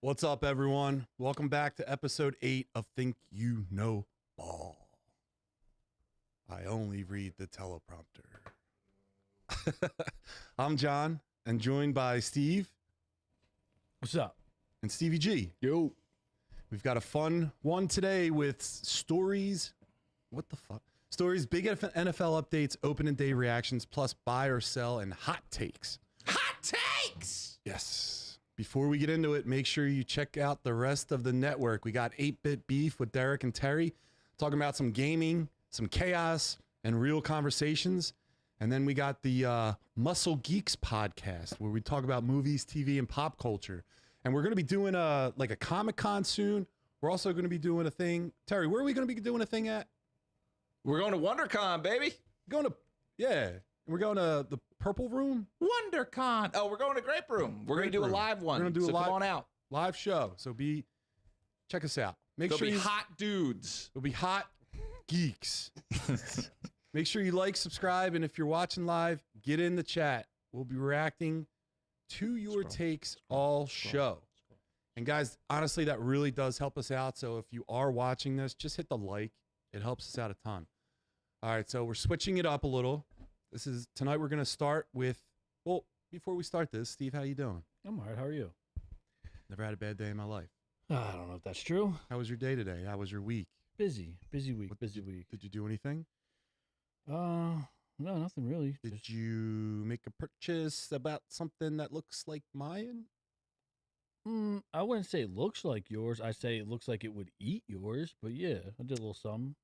What's up, everyone? Welcome back to episode 8 of Think You Know Ball. I only read the teleprompter. I'm John, and joined by Steve. What's up? And Stevie G. Yo. We've got a fun one today with stories. What the fuck? Stories, big NFL updates, opening day reactions, plus buy or sell, and hot takes. Hot takes! Yes. Before we get into it, make sure you check out the rest of the network. We got 8-Bit Beef with Derek and Terry, talking about some gaming, some chaos, and real conversations. And then we got the Muscle Geeks podcast, where we talk about movies, TV, and pop culture. And we're going to be doing a Comic-Con soon. We're also going to be doing a thing. Terry, where are we going to be doing a thing at? We're going to WonderCon, baby. We're going to the Purple Room. WonderCon. Oh, we're going to Grape Room. We're going to do a live one. We're going to do a live, come on out. Live show. So check us out. There'll be hot dudes. It'll be hot geeks. Make sure you like, subscribe, and if you're watching live, get in the chat. We'll be reacting to your takes all show. And guys, honestly, that really does help us out. So if you are watching this, just hit the like. It helps us out a ton. All right, so we're switching it up a little. Tonight we're going to start with, well, before we start this, Steve, how you doing? I'm all right. How are you? Never had a bad day in my life. I don't know if that's true. How was your day today? How was your week? Busy week. Did you do anything? No, nothing really. Did you make a purchase about something that looks like mine? I wouldn't say it looks like yours. I say it looks like it would eat yours. But yeah, I did a little something.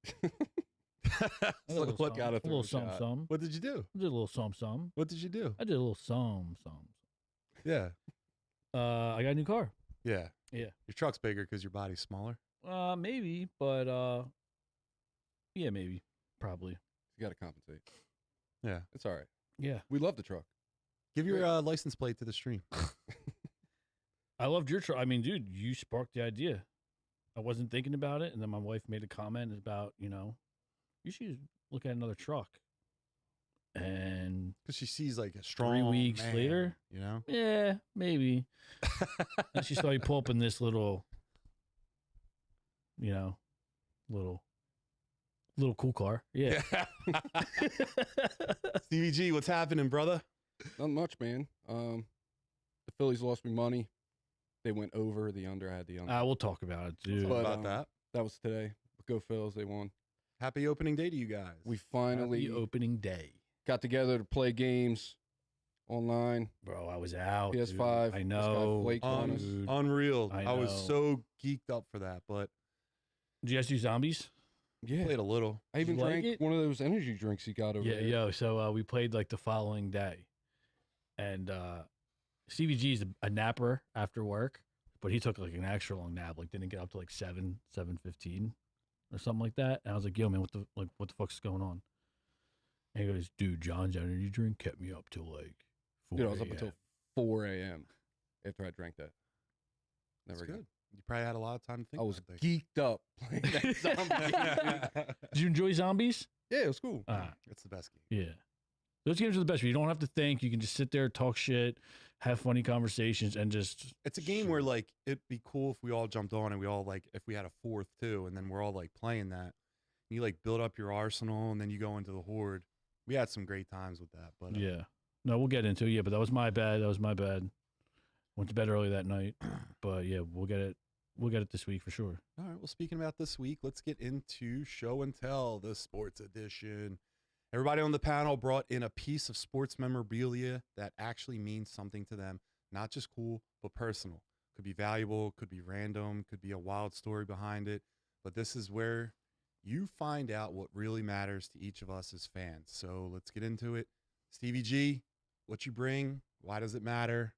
Look out of a little something. What did you do? I did a little something. What did you do? I did a little something. Yeah. I got a new car. Yeah. Yeah. Your truck's bigger because your body's smaller? Maybe, but yeah, maybe. Probably. You got to compensate. Yeah. It's all right. Yeah. We love the truck. Give your license plate to the stream. I loved your truck. I mean, dude, you sparked the idea. I wasn't thinking about it, and then my wife made a comment about, you should look at another truck. And because she sees like a strong 3 weeks man, later, yeah, maybe. And she saw you pull up in this little cool car. Yeah. Stevie G, what's happening, brother? Not much, man. The Phillies lost me money. They went over the under. I had the under. We'll talk about it, dude. But, about that. That was today. Go Phils. They won. Happy opening day to you guys. We finally opening day. Got together to play games online. Bro, I was out. PS5. Dude. I know. Unreal. I was so geeked up for that. But did you guys do zombies? Yeah. Played a little. I even drank one of those energy drinks you got over there. Yeah, so we played like the following day. And Stevie G's a napper after work, but he took like an extra long nap, like didn't get up to like 7:15 or something like that. And I was like, yo, man, what the fuck's going on? And he goes, dude, John's energy drink kept me up till like 4 Dude, I was up until 4 a.m. after I drank that. Never good. You probably had a lot of time to think. I was geeked up playing that zombie. Did you enjoy zombies? Yeah, it was cool. It's the best game. Yeah. Those games are the best. You don't have to think. You can just sit there, talk shit, have funny conversations, and just... It's a game where, like, it'd be cool if we all jumped on and we all, like, if we had a fourth, too, and then we're all, like, playing that. You, like, build up your arsenal, and then you go into the horde. We had some great times with that. But yeah. No, we'll get into it. Yeah, but that was my bad. Went to bed early that night. But, yeah, we'll get it this week for sure. All right. Well, speaking about this week, let's get into Show and Tell, the sports edition. Everybody on the panel brought in a piece of sports memorabilia that actually means something to them. Not just cool, but personal. Could be valuable, could be random, could be a wild story behind it. But this is where you find out what really matters to each of us as fans. So let's get into it. Stevie G, what you bring? Why does it matter?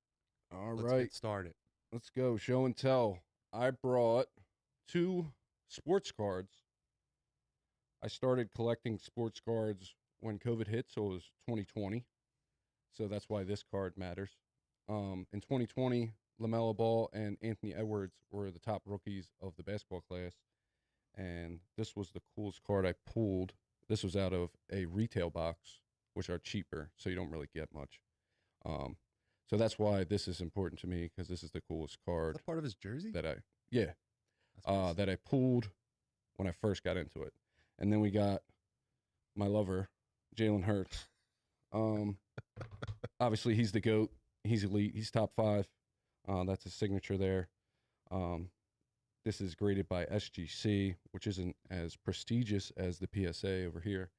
Let's get started. Let's go. Show and Tell. I brought 2 sports cards. I started collecting sports cards when COVID hit, so it was 2020. So that's why this card matters. In 2020, LaMelo Ball and Anthony Edwards were the top rookies of the basketball class. And this was the coolest card I pulled. This was out of a retail box, which are cheaper, so you don't really get much. So that's why this is important to me because this is the coolest Is card that part of his jersey? that That's pretty sick. that I pulled when I first got into it. And then we got my lover, Jalen Hurts. Obviously, he's the GOAT. He's elite. He's top 5. That's his signature there. This is graded by SGC, which isn't as prestigious as the PSA over here,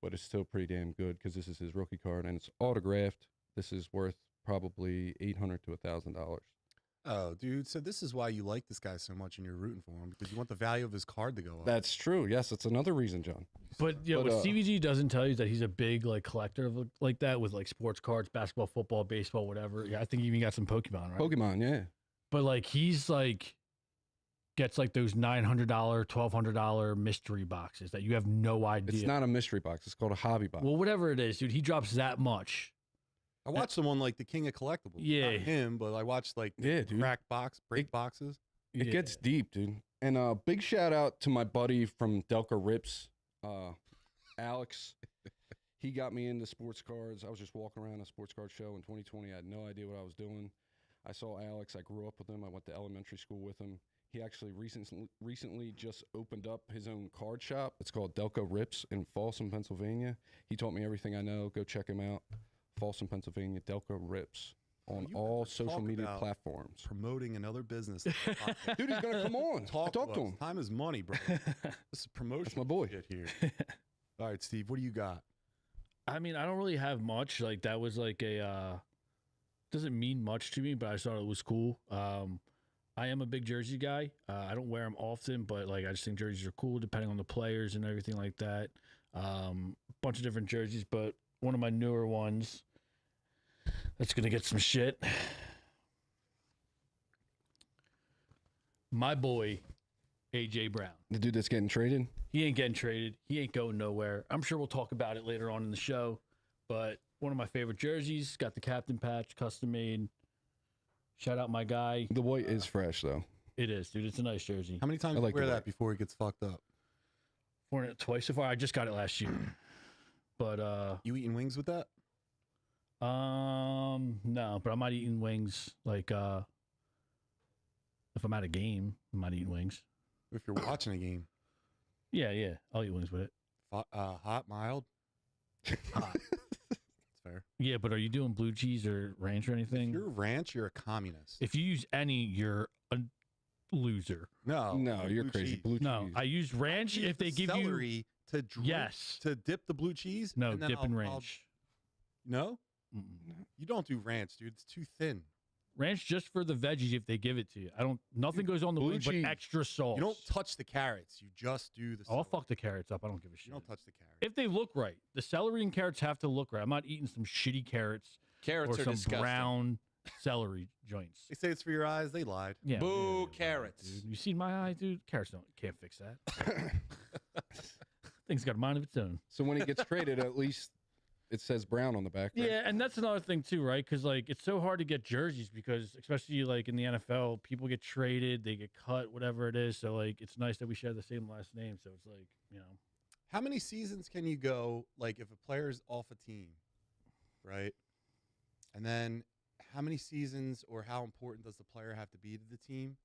but it's still pretty damn good because this is his rookie card and it's autographed. This is worth probably $800 to $1,000. Oh, dude. So this is why you like this guy so much and you're rooting for him because you want the value of his card to go up. That's true. Yes, that's another reason, John. But yeah, But, what CVG doesn't tell you is that he's a big like collector of like that with like sports cards, basketball, football, baseball, whatever. Yeah, I think he even got some Pokemon, right? Pokemon, yeah. But like he's like gets like those $900, $1,200 mystery boxes that you have no idea. It's not a mystery box. It's called a hobby box. Well, whatever it is, dude, he drops that much. I watched someone like the King of Collectibles. Yeah. Not him, but I watched like Yeah, dude. crack break boxes. It Yeah. gets deep, dude. And big shout out to my buddy from Delco Rips, Alex. He got me into sports cards. I was just walking around a sports card show in 2020. I had no idea what I was doing. I saw Alex. I grew up with him. I went to elementary school with him. He actually recently just opened up his own card shop. It's called Delco Rips in Folsom, Pennsylvania. He taught me everything I know. Go check him out. Folsom, Pennsylvania, Delco Rips on you all better social talk media about platforms. Promoting another business. Dude, he's gonna come on. Talk to to him. us. Time is money, bro. This is promotion. That's my boy. Shit here. All right, Steve, what do you got? I mean, I don't really have much. Like that was like a doesn't mean much to me, but I thought it was cool. I am a big jersey guy. I don't wear them often, but like I just think jerseys are cool depending on the players and everything like that. Bunch of different jerseys, but one of my newer ones that's gonna get some shit. My boy, AJ Brown. The dude that's getting traded. He ain't getting traded. He ain't going nowhere. I'm sure we'll talk about it later on in the show. But one of my favorite jerseys, got the captain patch, custom made. Shout out my guy. The white is fresh though. It is, dude. It's a nice jersey. How many times I do like you wear the that white. before it gets fucked up? Worn it twice so far. I just got it last year. But You eating wings with that? no, but I'm not eating wings like if I'm at a game, I'm not eating wings. If you're watching a game, Yeah. I'll eat wings with it. hot, mild, Hot. it's fair. Yeah, but are you doing blue cheese or ranch or If anything? you're ranch, you're a communist. If you use any, you're a loser. No, No, you're blue crazy. cheese. Blue No, cheese. I use ranch Use if they the give you celery to drink, yes. to dip the blue cheese. No, and then dip and I'll- ranch. No, Mm-mm. you don't do ranch, dude. It's too thin. Ranch just for the veggies if they give it to you. Nothing goes on the blue wing but cheese. extra sauce. You don't touch the carrots. You just do the. I'll celery. fuck the carrots up. I don't give a shit. You don't touch the carrots. If they look right, the celery and carrots have to look right. I'm not eating some shitty carrots Carrots or are some disgusting. brown celery joints. They say it's for your eyes. They lied. Yeah. Boo, whatever, carrots. Dude. You seen my eye, dude? Carrots can't fix that. Thing's got a mind of its own. So when he gets traded, at least it says Brown on the back. Right? Yeah, and that's another thing too, right? Because like it's so hard to get jerseys because especially like in the NFL, people get traded, they get cut, whatever it is. So like it's nice that we share the same last name. So it's like How many seasons can you go? Like if a player's off a team, right? And then how many seasons or how important does the player have to be to the team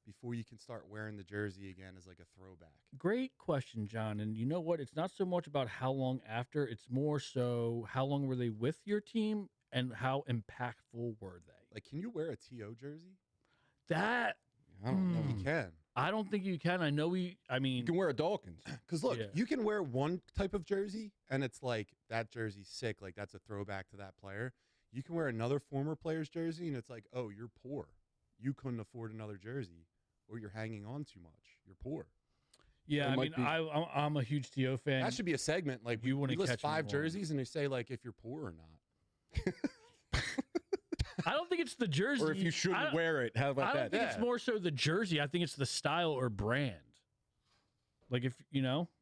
before you can start wearing the jersey again as like a throwback? great question, John. And you know what? It's not so much about how long after. It's more so how long were they with your team and how impactful were they? Like, can you wear a TO jersey? That I don't know. You can. I don't think you can. I know You mean, can wear a Dawkins. Because look, Yeah. you can wear one type of jersey and it's like that jersey's sick. Like that's a throwback to that player. You can wear another former player's jersey and it's like, oh, you're poor. You couldn't afford another jersey or you're hanging on too much. You're poor. yeah. It I might mean, be- I'm a huge TO fan. That should be a segment. Like You we wouldn't list catch me 5 wrong. jerseys and they say like if you're poor or not. I don't think it's the jersey. Or if you I shouldn't don't- wear it. How I about don't that? think it's more so the jersey. I think it's the style or brand. Like if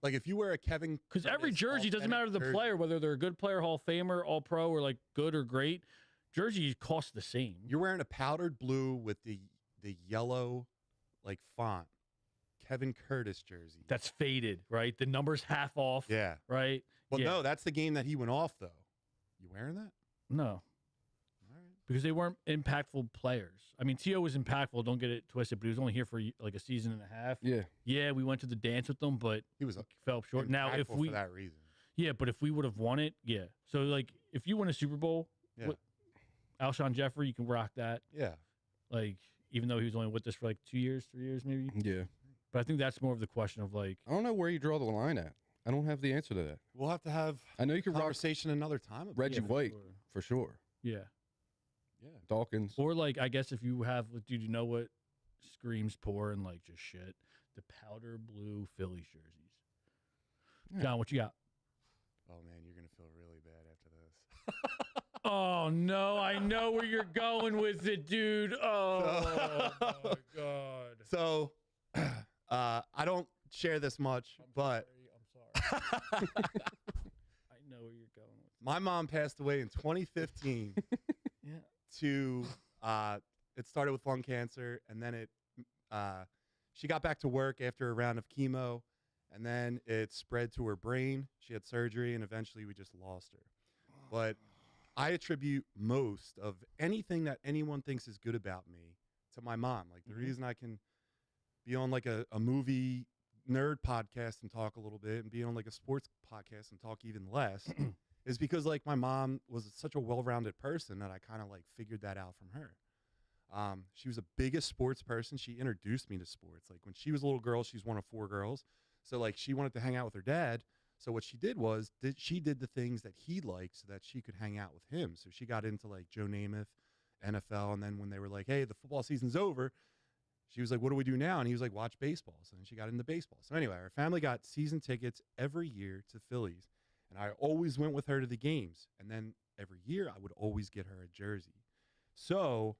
Like if you wear a Kevin, because every Curtis jersey doesn't matter authentic the jersey- player, whether they're a good player, Hall of Famer, All Pro, or like good or great. Jerseys cost the same. You're wearing a powdered blue with the yellow like font. Kevin Curtis jersey. That's faded, right? The number's half off, Yeah. right? Well, Yeah. no, that's the game that he went off though. You wearing that? No, All right. because they weren't impactful players. I mean, T.O. was impactful. Don't get it twisted, but he was only here for like a season and a half. Yeah. Yeah, we went to the dance with them, but He was fell short. Now, if we for that reason. Yeah, but if we would have won it, yeah. So like, if you win a Super Bowl, Yeah. Alshon Jeffrey, you can rock that. Yeah. Like, even though he was only with us for like 2 years, 3 years, maybe. Yeah. But I think that's more of the question of like, I don't know where you draw the line at. I don't have the answer to that. We'll have to have I know you a can rock conversation another time. about Reggie yeah, for White sure. for sure. Yeah. Yeah. Dawkins. Or like, I guess if you have, dude, you know what screams poor and like just shit? The powder blue Phillies jerseys. Yeah. John, what you got? Oh man, you're gonna feel really bad after this. Oh no, I know where you're going with it, dude. Oh my god. So, I don't share this much, but I'm sorry. I know where you're going with my mom passed away in 2015. Yeah. To it started with lung cancer, and then she got back to work after a round of chemo, and then it spread to her brain. She had surgery, and eventually we just lost her. But I attribute most of anything that anyone thinks is good about me to my mom. Like the reason I can be on like a movie nerd podcast and talk a little bit, and be on like a sports podcast and talk even less is because like my mom was such a well-rounded person that I kind of like figured that out from her. She was the biggest sports person. She introduced me to sports. Like when she was a little girl, she's one of 4 girls. So like she wanted to hang out with her dad. So what she did was she did the things that he liked so that she could hang out with him. So she got into like Joe Namath, NFL. And then when they were like, hey, the football season's over, she was like, what do we do now? And he was like, watch baseball. So then she got into baseball. So anyway, our family got season tickets every year to Phillies. And I always went with her to the games. And then every year I would always get her a jersey. So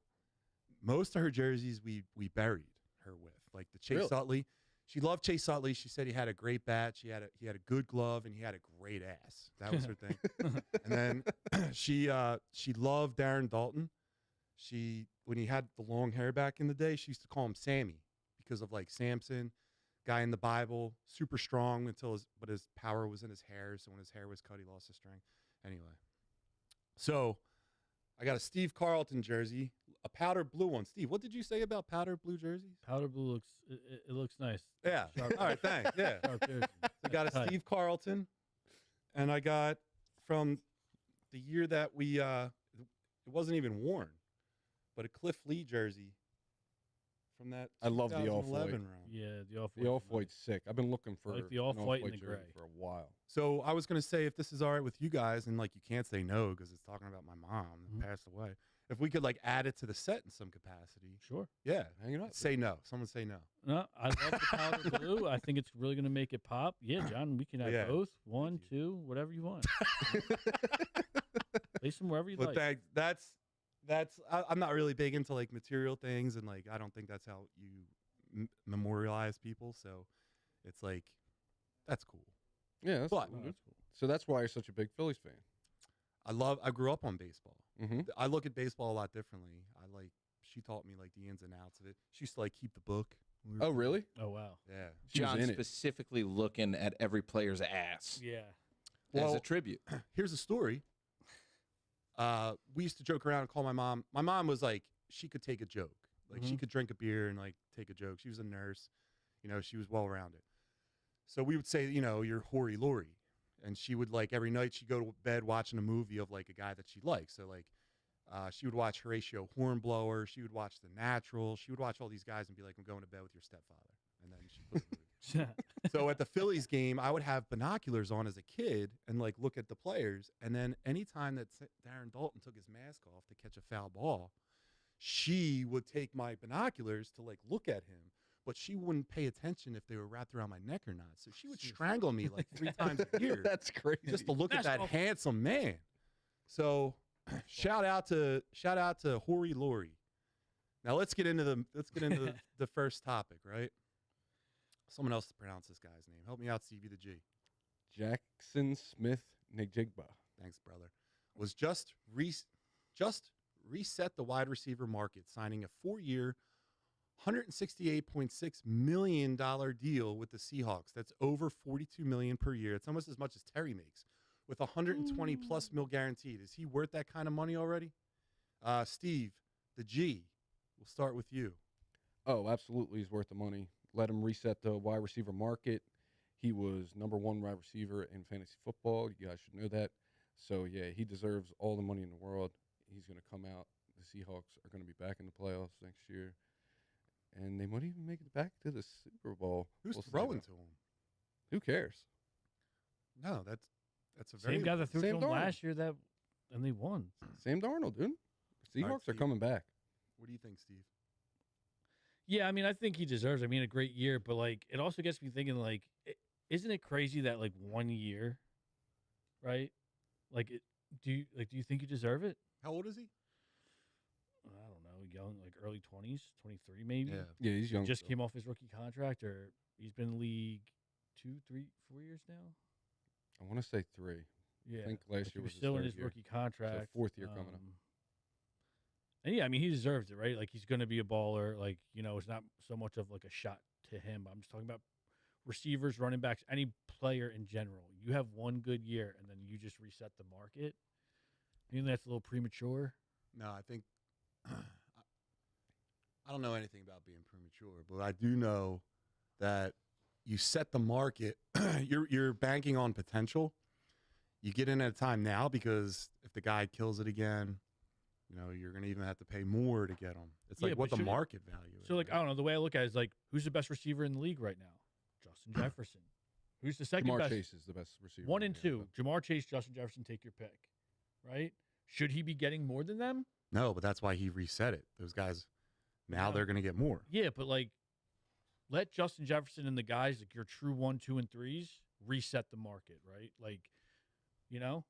most of her jerseys we buried her with. Like the Chase Utley. She loved Chase Utley. She said he had a great bat. He had a good glove, and he had a great ass. That was her thing. And then she loved Darren Dalton. When he had the long hair back in the day, she used to call him Sammy because of like Samson. Guy in the Bible, super strong but his power was in his hair. So when his hair was cut, he lost his strength. Anyway, so I got a Steve Carlton jersey, a powder blue one. Steve, what did you say about powder blue jerseys? Powder blue looks it looks nice. Yeah. Sharp. All right, thanks. Yeah. Sharp jersey. I got a Tight. Steve Carlton, and I got from the year that it wasn't even worn, but a Cliff Lee jersey from that I love the 2011 off-white. run. Yeah, the off The off-white's sick. I've been looking for I like the an off-white and the jersey gray. for a while. So I was going to say, if this is all right with you guys, and like you can't say no because it's talking about my mom that passed away, if we could like add it to the set in some capacity. Sure. Yeah. Hang it up. Say no. Someone say no. No, I love the powder blue. I think it's really going to make it pop. Yeah, John, we can have Yeah. both. 1, 2, whatever you want. Place them wherever you But like. I'm not really big into like material things, and like I don't think that's how you memorialize people. So it's like that's cool. Yeah, that's But- cool. Oh, that's cool. So that's why you're such a big Phillies fan. I grew up on baseball. Mm-hmm. I look at baseball a lot differently. She taught me like the ins and outs of it. She used to like keep the book. when we were Oh, kids. really? Oh, wow. Yeah. She was John in it. specifically looking at every player's ass Yeah. as Well, a tribute. Here's a story. We used to joke around and call my mom. My mom was like, she could take a joke. Like she Mhm. could drink a beer and like take a joke. She was a nurse. She was well rounded. So we would say, you're Hori Lori. And she would like every night she'd go to bed watching a movie of like a guy that she liked. So like she would watch Horatio Hornblower. She would watch The Natural. She would watch all these guys and be like, I'm going to bed with your stepfather. And then she put the movie. So at the Phillies game, I would have binoculars on as a kid and like look at the players. And then anytime that Darren Dalton took his mask off to catch a foul ball, she would take my binoculars to like look at him, but she wouldn't pay attention if they were wrapped around my neck or not. So she would strangle me like 3 times a year That's crazy. just to look at That's that awful. handsome man. So shout out to Hori Lori. Now let's get into the first topic, right? Someone else to pronounce this guy's name. Help me out, Stevie the G. Jaxson Smith-Njigba. Thanks, brother. Was just reset the wide receiver market, signing a 4-year, $168.6 million deal with the Seahawks. That's over $42 million per year. It's almost as much as Terry makes, with $120+ mil guaranteed. Is he worth that kind of money already? Steve, the G. We'll start with you. Oh, absolutely. He's worth the money. Let him reset the wide receiver market. He was number 1 wide receiver in fantasy football. You guys should know that. So, yeah, he deserves all the money in the world. He's going to come out. The Seahawks are going to be back in the playoffs next year. And they might even make it back to the Super Bowl. Who's We'll see, throwing though. to him? Who cares? No, that's a very Same guy that threw to Sam him Darnold. last year and they won. Sam Darnold, dude. Seahawks are Steve. coming back. What do you think, Steve? Yeah, I mean, I think he deserves. I mean, a great year, but like, it also gets me thinking. Like, isn't it crazy that like 1 year, right? Like, do you think you deserve it? How old is he? I don't know, young, like early 20s, 23 maybe. Yeah, he's young. Just still. came off his rookie contract, or he's been in the league 2, 3, 4 years now. I want to say 3. Yeah, I think like, last he year was was still in his his third rookie contract. So 4th year coming up. And yeah, I mean, he deserves it, right? Like, he's going to be a baller. Like, you know, it's not so much of like a shot to him. I'm just talking about receivers, running backs, any player in general. You have one good year, and then you just reset the market. You think that's a little premature? No, I think I don't know anything about being premature, but I do know that you set the market. You're banking on potential. You get in at a time now because if the guy kills it again, you know, you're going to even have to pay more to get him. It's Yeah, like what but the should it- market value is. So, like, I right? don't know. The way I look at it is like, who's the best receiver in the league right now? Justin Jefferson. Who's the second Jamar best? Chase is the best receiver. 1 and right now, 2. Jamar Chase, Justin Jefferson, take your pick. Right? Should he be getting more than them? No, but that's why he reset it. Those guys, now No. they're going to get more. Yeah, but like, let Justin Jefferson and the guys, like your true 1, 2, and 3s, reset the market, right? Like, you know,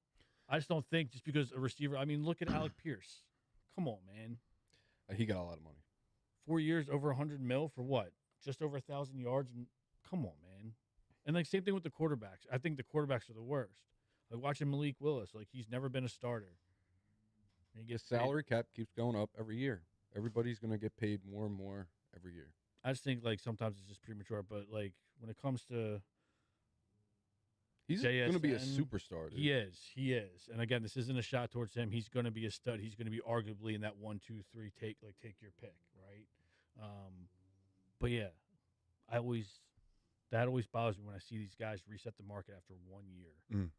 I just don't think just because a receiver. I mean, look at Alec Pierce. Come on, man. He got a lot of money. 4 years, over 100 mil for what? Just over 1,000 yards. And come on, man. And like same thing with the quarterbacks. I think the quarterbacks are the worst. Like watching Malik Willis, like he's never been a starter. And he The gets paid. salary cap keeps going up every year. Everybody's going to get paid more and more every year. I just think like sometimes it's just premature. But like when it comes to He's going to be a JSN, superstar, dude. He is. And again, this isn't a shot towards him. He's going to be a stud. He's going to be arguably in that 1, 2, 3 take your pick, right? But yeah, that always bothers me when I see these guys reset the market after 1 year. Mm.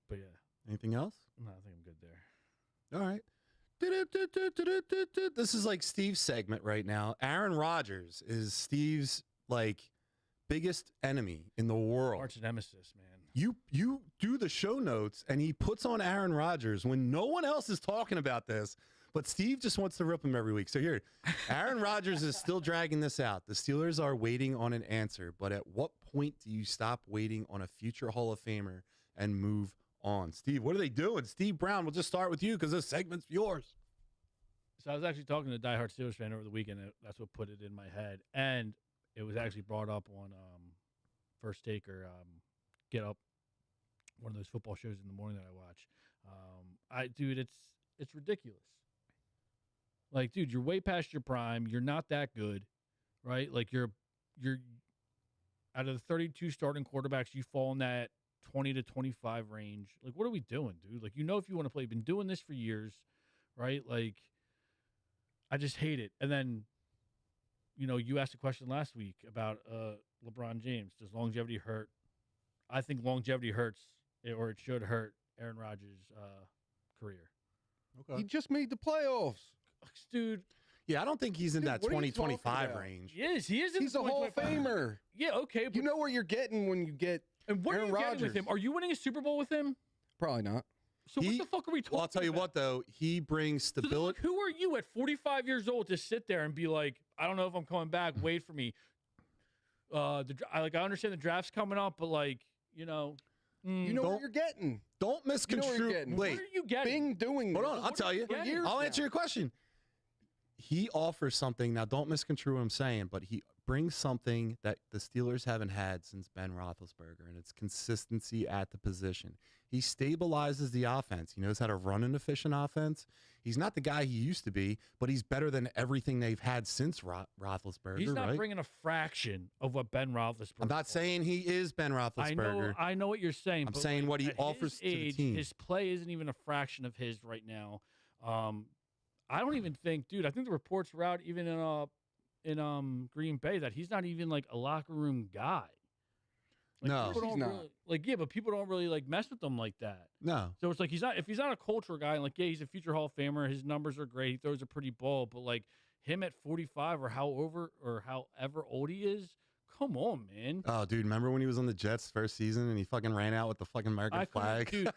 But yeah, Anything else? no, I think I'm good there. All right. This is like Steve's segment right now. Aaron Rodgers is Steve's like biggest enemy in the world. Arch nemesis, man. You do the show notes and he puts on Aaron Rodgers when no one else is talking about this, but Steve just wants to rip him every week. So here, Aaron Rodgers is still dragging this out. The Steelers are waiting on an answer, but at what point do you stop waiting on a future Hall of Famer and move on? Steve, what are they doing? Steve Brown, we'll just start with you because this segment's yours. So I was actually talking to a diehard Steelers fan over the weekend. That's what put it in my head, and it was actually brought up on First Take or Get Up, one of those football shows in the morning that I watch. Dude, it's ridiculous. Like, dude, you're way past your prime. You're not that good, right? Like, you're out of the 32 starting quarterbacks, you fall in that 20 to 25 range. Like, what are we doing, dude? Like, you know, if you want to play, you've been doing this for years, right? Like, I just hate it. And then, you know, you asked a question last week about LeBron James. Does longevity hurt? I think longevity hurts, or it should hurt Aaron Rodgers' career. He just made the playoffs. Dude, Yeah, I don't think he's in Dude, that what are you talking 2025 about? range. he is. He is. In He's the a Hall of 2025. Famer. Yeah, okay. But, You know what you're getting when you get and what Aaron are you getting with Rodgers. him? Are you winning a Super Bowl with him? Probably not. So what the fuck are we talking Well, I'll tell you about? what, though. He brings So then, stability. like, who are you at 45 years old to sit there and be like, I don't know if I'm coming back. Wait for me. I understand the draft's coming up, but like, you know, You know what you're getting. Don't You know what you're misconstrue. getting. Wait, what are you getting? Bing doing hold this on. I'll tell you. for years I'll now. answer your question. He offers something. Now, don't misconstrue what I'm saying, but he brings something that the Steelers haven't had since Ben Roethlisberger, and it's consistency at the position. He stabilizes the offense. He knows how to run an efficient offense. He's not the guy he used to be, but he's better than everything they've had since Roethlisberger. He's not right? bringing a fraction of what Ben Roethlisberger. I'm not saying he is Ben Roethlisberger. I know what you're saying. I'm but saying like, what he at his offers to the age, team. His play isn't even a fraction of his right now. I don't even think, dude. I think the reports were out even in Green Bay that he's not even like a locker room guy. Like, No. people He's don't not. really, like, yeah, but people don't really like mess with him like that. No. So it's like if he's not a culture guy, and like, yeah, he's a future Hall of Famer. His numbers are great. He throws a pretty ball, but like him at 45 or however old he is, come on, man. Oh, dude, remember when he was on the Jets first season and he fucking ran out with the fucking American flag? Dude,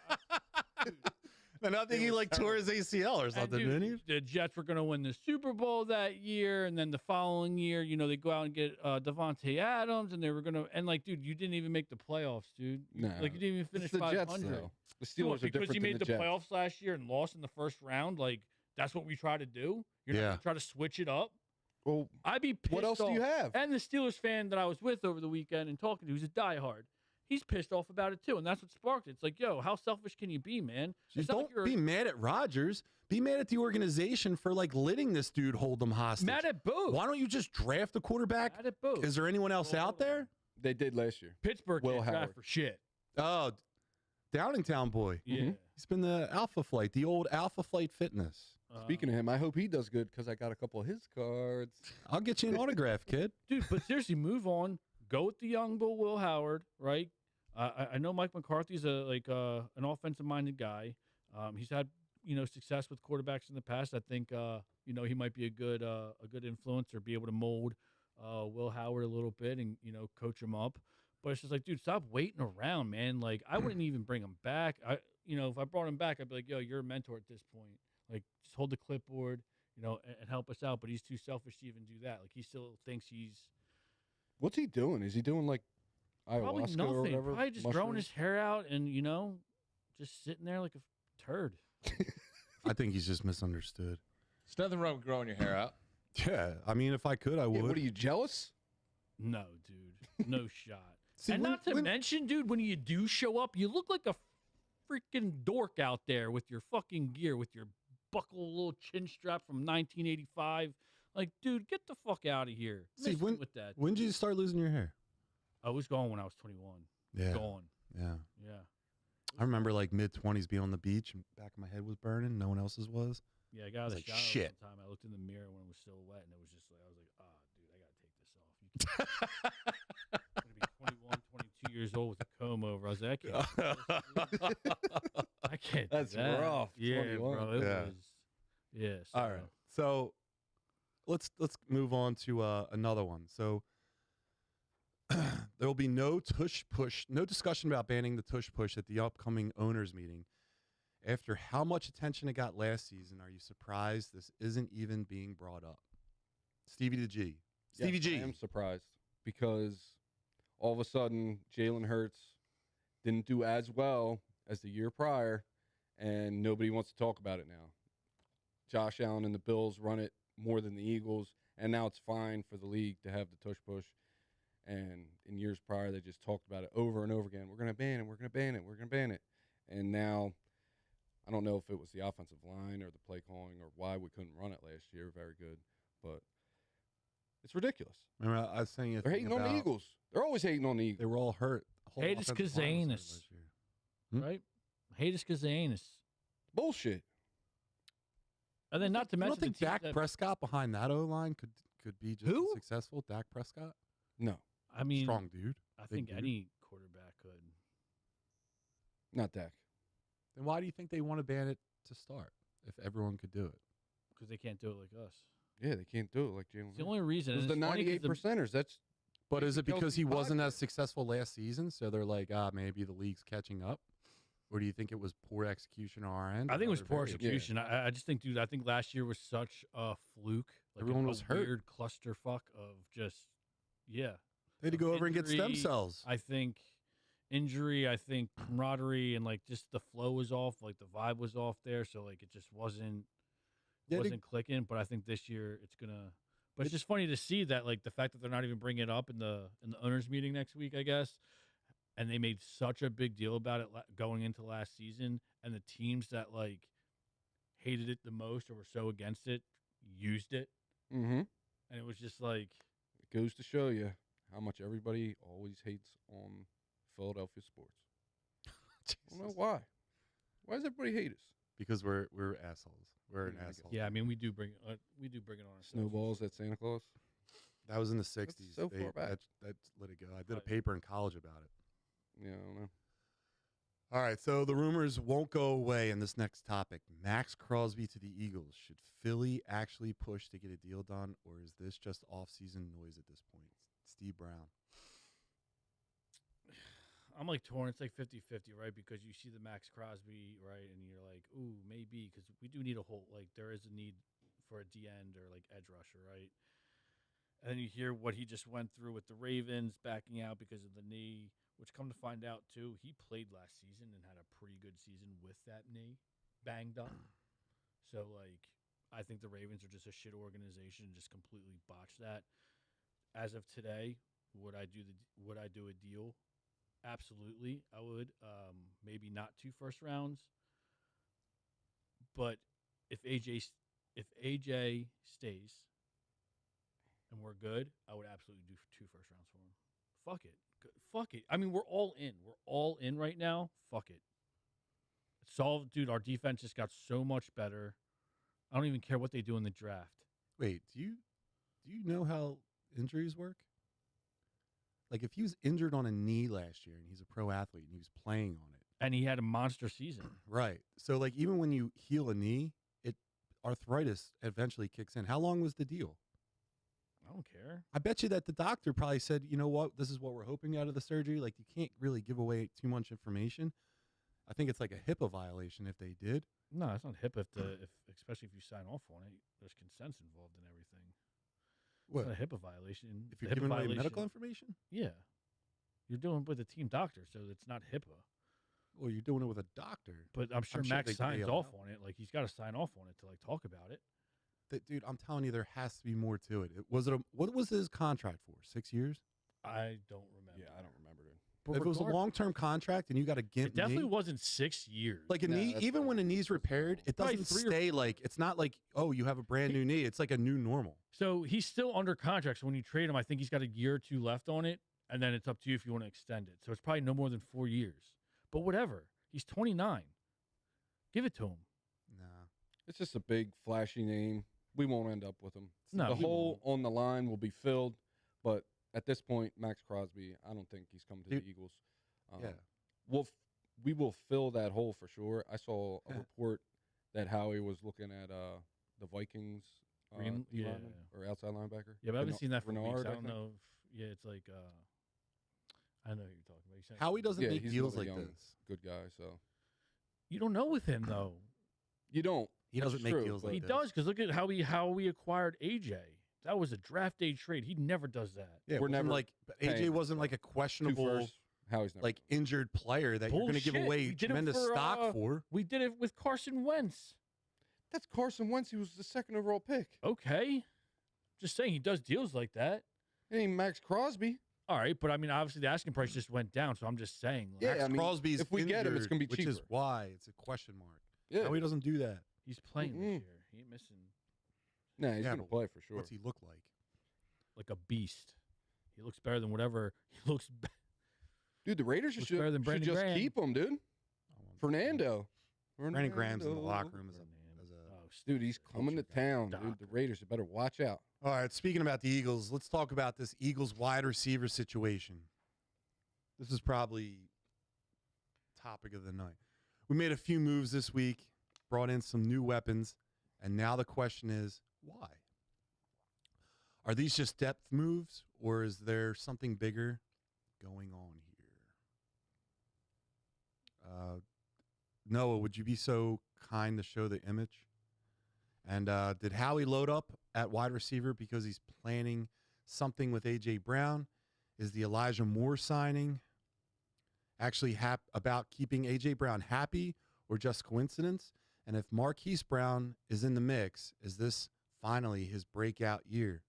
And I think he like tore his ACL or something, dude, didn't he? the Jets were going to win the Super Bowl that year, and then the following year, they go out and get Devontae Adams, and they were going to, and like, dude, you didn't even make the playoffs, dude. No. Like, you didn't even finish It's the 500. Jets, though. The So what, Steelers are because different you than made the the Jets. playoffs last year and lost in the first round, like, that's what we try to do? You're not Yeah. going to try to switch it up? Well, I'd be pissed what else do you off. have? And the Steelers fan that I was with over the weekend and talking to, who's a diehard, he's pissed off about it too, and that's what sparked it. It's like, yo, how selfish can you be, man? Just It's not don't like you're be mad at Rodgers. Be mad at the organization for like letting this dude hold them hostage. mad at both. Why don't you just draft a quarterback? Mad at both. Is there anyone else out there? They did last year. Pittsburgh Will can't draft Howard. for shit. Oh, Downingtown boy. Yeah. He's been the Alpha Flight, the old Alpha Flight Fitness. Speaking of him, I hope he does good because I got a couple of his cards. I'll get you an autograph, kid. Dude, but seriously, move on. Go with the young bull, Will Howard, right? I know Mike McCarthy's an offensive-minded guy. He's had success with quarterbacks in the past. I think he might be a good influence or be able to mold Will Howard a little bit and coach him up. But it's just like, dude, stop waiting around, man. Like, I wouldn't even bring him back. If I brought him back, I'd be like, yo, you're a mentor at this point. Like, just hold the clipboard, and help us out. But he's too selfish to even do that. Like, he still thinks he's What's he doing? Is he doing like probably ayahuasca nothing. or whatever? Probably just growing Mushrooms? his hair out and just sitting there like a turd. I think he's just misunderstood. There's nothing wrong with growing your hair out. Yeah, I mean, if I could, I would. Yeah, what are you, jealous? No, dude, no shot. See, And when- not to when- mention, dude, when you do show up, you look like a freaking dork out there with your fucking gear, with your buckle little chin strap from 1985. Like, dude, get the fuck out of here. See, Miss me with that. when did you start losing your hair? I was gone when I was 21. Yeah, Gone. yeah. Yeah. I remember like mid-20s being on the beach and back of my head was burning. No one else's was. Yeah, I got out of the like, shower shit. one time. I looked in the mirror when it was still wet, and it was just like, I was like, dude, I got to take this off. I'm going to be 21, 22 years old with a comb over. I was like, I can't do this. I can't do That's that. rough, Yeah, 21. bro. It Yeah. was. Yeah. All right. So let's move on to another one. So there will be no Tush Push, no discussion about banning the Tush Push at the upcoming owners meeting. After how much attention it got last season, are you surprised this isn't even being brought up? Stevie the G. Stevie Yes, G. I am surprised because all of a sudden Jalen Hurts didn't do as well as the year prior, and nobody wants to talk about it now. Josh Allen and the Bills run it more than the Eagles, and now it's fine for the league to have the Tush Push. And in years prior, they just talked about it over and over again. We're going to ban it. We're going to ban it. We're going to ban it. And now, I don't know if it was the offensive line or the play calling or why we couldn't run it last year. Very good. But it's ridiculous. Remember, I was saying They're hating on the Eagles. They're always hating on the They Eagles. were all hurt. The whole Haters offensive line was hurt Kazanus. last year. Right? Haters Kazanus. Bullshit. And then not to You mention don't think the teams Dak that- Prescott behind that O-line could be just Who? as successful? Dak Prescott? No, I mean, Strong dude. I big think dude. any quarterback could. not Dak. Then why do you think they want to ban it to start if everyone could do it? Because they can't do it like us. Yeah, they can't do it like Jalen It's the Hurts. only reason. It was and the it's funny 'cause 98 percenters. That's But is it Kelsey because he wasn't as podcast. successful last season? So they're like, maybe the league's catching up? Or do you think it was poor execution on our end? I think it was Other poor variables? execution. I just think, dude, I think last year was such a fluke. Like Everyone a was hurt. Weird clusterfuck of just, yeah. They had to go over and get stem Injury, cells. I think injury, I think camaraderie, and like just the flow was off. Like the vibe was off there. So like it just wasn't clicking. But I think this year it's gonna. But it's just funny to see that like the fact that they're not even bringing it up in the owners meeting next week, I guess. And they made such a big deal about it going into last season, and the teams that like hated it the most or were so against it used it, mm-hmm. and it was just like, It goes to show you how much everybody always hates on Philadelphia sports. I don't know why. Why does everybody hate us? because we're assholes. We're an Yeah, I guess. asshole. Yeah, I mean we do bring it on ourselves. Snowballs at Santa Claus. That was in the 60s. so far back. That let it go. I did a Right. paper in college about it. Yeah, I don't know. All right, so the rumors won't go away in this next topic. Maxx Crosby to the Eagles. Should Philly actually push to get a deal done, or is this just off-season noise at this point? Steve Brown. I'm like torn. It's like 50-50, right? Because you see the Maxx Crosby, right, and you're like, ooh, maybe because we do need a whole there is a need for a D end or like edge rusher, right? And then you hear what he just went through with the Ravens backing out because of the knee, which come to find out too, he played last season and had a pretty good season with that knee banged up. So like, I think the Ravens are just a shit organization and just completely botched that. As of today, would I do a deal? Absolutely, I would. Maybe not 2 first rounds, but if AJ stays and we're good, I would absolutely do 2 first rounds for him. Fuck it, fuck it. I mean, we're all in. We're all in right now. Fuck it. It's solved, dude. Our defense just got so much better. I don't even care what they do in the draft. Wait, do you know how injuries work? Like if he was injured on a knee last year and he's a pro athlete and he was playing on it. And he had a monster season. Right. So like even when you heal a knee, arthritis eventually kicks in. How long was the deal? I don't care. I bet you that the doctor probably said, you know what, this is what we're hoping out of the surgery. Like you can't really give away too much information. I think it's like a HIPAA violation if they did. No, it's not HIPAA. Especially if you sign off on it, there's consent involved in everything. What? It's not a HIPAA violation. If The you're HIPAA giving away violation- medical information? Yeah. You're doing it with a team doctor, so it's not HIPAA. Well, you're doing it with a doctor. But I'm sure I'm sure Max they signs bail off out. on it. Like he's got to sign off on it to like talk about it. Dude, I'm telling you, there has to be more to it. What was his contract for? 6 years? I don't remember. Yeah, I don't remember it. But If it was a regard- long-term contract and you got a gimp it definitely knee, wasn't 6 years. like a No, knee, that's even when a probably- knee's repaired, it Probably doesn't 3 or stay like, it's not like, oh, you have a brand new knee. It's like a new normal. So he's still under contract. So when you trade him, I think he's got a year or 2 left on it, and then it's up to you if you want to extend it. So it's probably no more than 4 years. But whatever. He's 29. Give it to him. Nah. It's just a big, flashy name. We won't end up with him. No, the we hole on the line will be filled, but at this point, Maxx Crosby, I don't think he's coming to Dude, the Eagles. Yeah. We will fill that hole for sure. I saw a Yeah. report that Howie was looking at the Vikings Green- D yeah. lineman or outside linebacker. Yeah, but I haven't Bernard- seen that for Bernard, weeks. I I don't think. know. If, it's like, I know who you're talking about. You sent- Howie doesn't Yeah, make he's deals another like young, this. good guy. So You don't know with him, though. you don't. He which doesn't is make true, deals but- like He this. does, because look at how we acquired AJ. That was a draft day trade. He never does that. Yeah, We're we're never never like AJ paying wasn't like a 2 questionable, firsts. Howie's never like done injured player that you're going to give Bullshit. away We did it tremendous for, stock for. We did it with Carson Wentz. that. That's Carson Wentz. He was the 2nd overall pick. Okay. Just saying he does deals like that. It ain't Maxx Crosby. All right, but I mean, obviously the asking price just went down, so I'm just saying. Like, Yeah, Max I mean, Crosby's if we get him, it's injured, gonna be which is cheaper. why it's a question mark. Yeah. Howie doesn't do that. he's playing this Mm-mm. year. He ain't missing Nah, he's Yeah, gonna but play for sure. What's he look like? like a beast. He looks better than whatever. He looks. Dude, the Raiders Looks should better than Brandon just Graham. keep him, dude. I want- Fernando. Brandon Graham's in the Fernando. locker room as a. Dude, he's coming to culture guy. town, dude. Doctor. The Raiders better watch out. All right, speaking about the Eagles, let's talk about this Eagles wide receiver situation. This is probably topic of the night. We made a few moves this week, brought in some new weapons, and now the question is, why? Are these just depth moves, or is there something bigger going on here? Noah, would you be so kind to show the image? And did Howie load up at wide receiver because he's planning something with A.J. Brown? Is the Elijah Moore signing actually about keeping A.J. Brown happy or just coincidence? And if Marquise Brown is in the mix, is this finally his breakout year?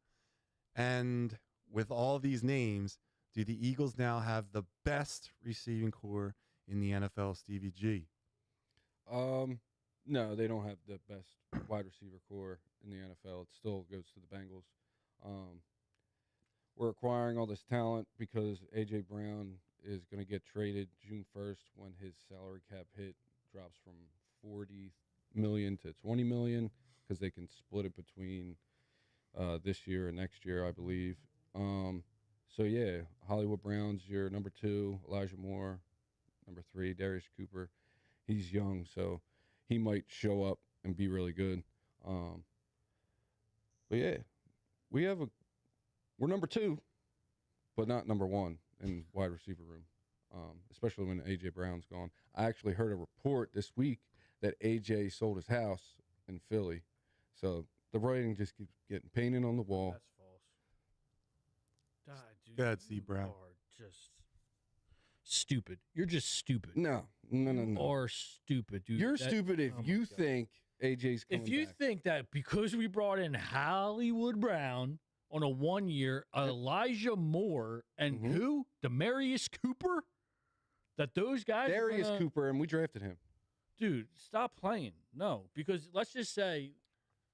And with all these names, do the Eagles now have the best receiving core in the NFL, Stevie G? No, they don't have the best wide receiver core in the NFL. It still goes to the Bengals. We're acquiring all this talent because A.J. Brown is going to get traded June 1st when his salary cap hit drops from 40 million to $20 million because they can split it between this year and next year, I believe. So yeah, Hollywood Brown's your number 2, Elijah Moore, number 3, Darius Cooper. He's young, so he might show up and be really good. But yeah, we're number 2, but not number 1 in wide receiver room, especially when A.J. Brown's gone. I actually heard a report this week that A.J. sold his house in Philly. So the writing just keeps getting painted on the wall. That's false. God, dude. Go ahead, Steve Brown. You are just stupid. You're just stupid. No. You are stupid, dude. You're stupid if oh my you God. think A.J.'s coming If you back. think that because we brought in Hollywood Brown on a 1-year, Elijah Moore, and Mhm. who? Demarius Cooper? That those guys are Darius gonna- Cooper, and we drafted him. Dude, stop playing. No, because let's just say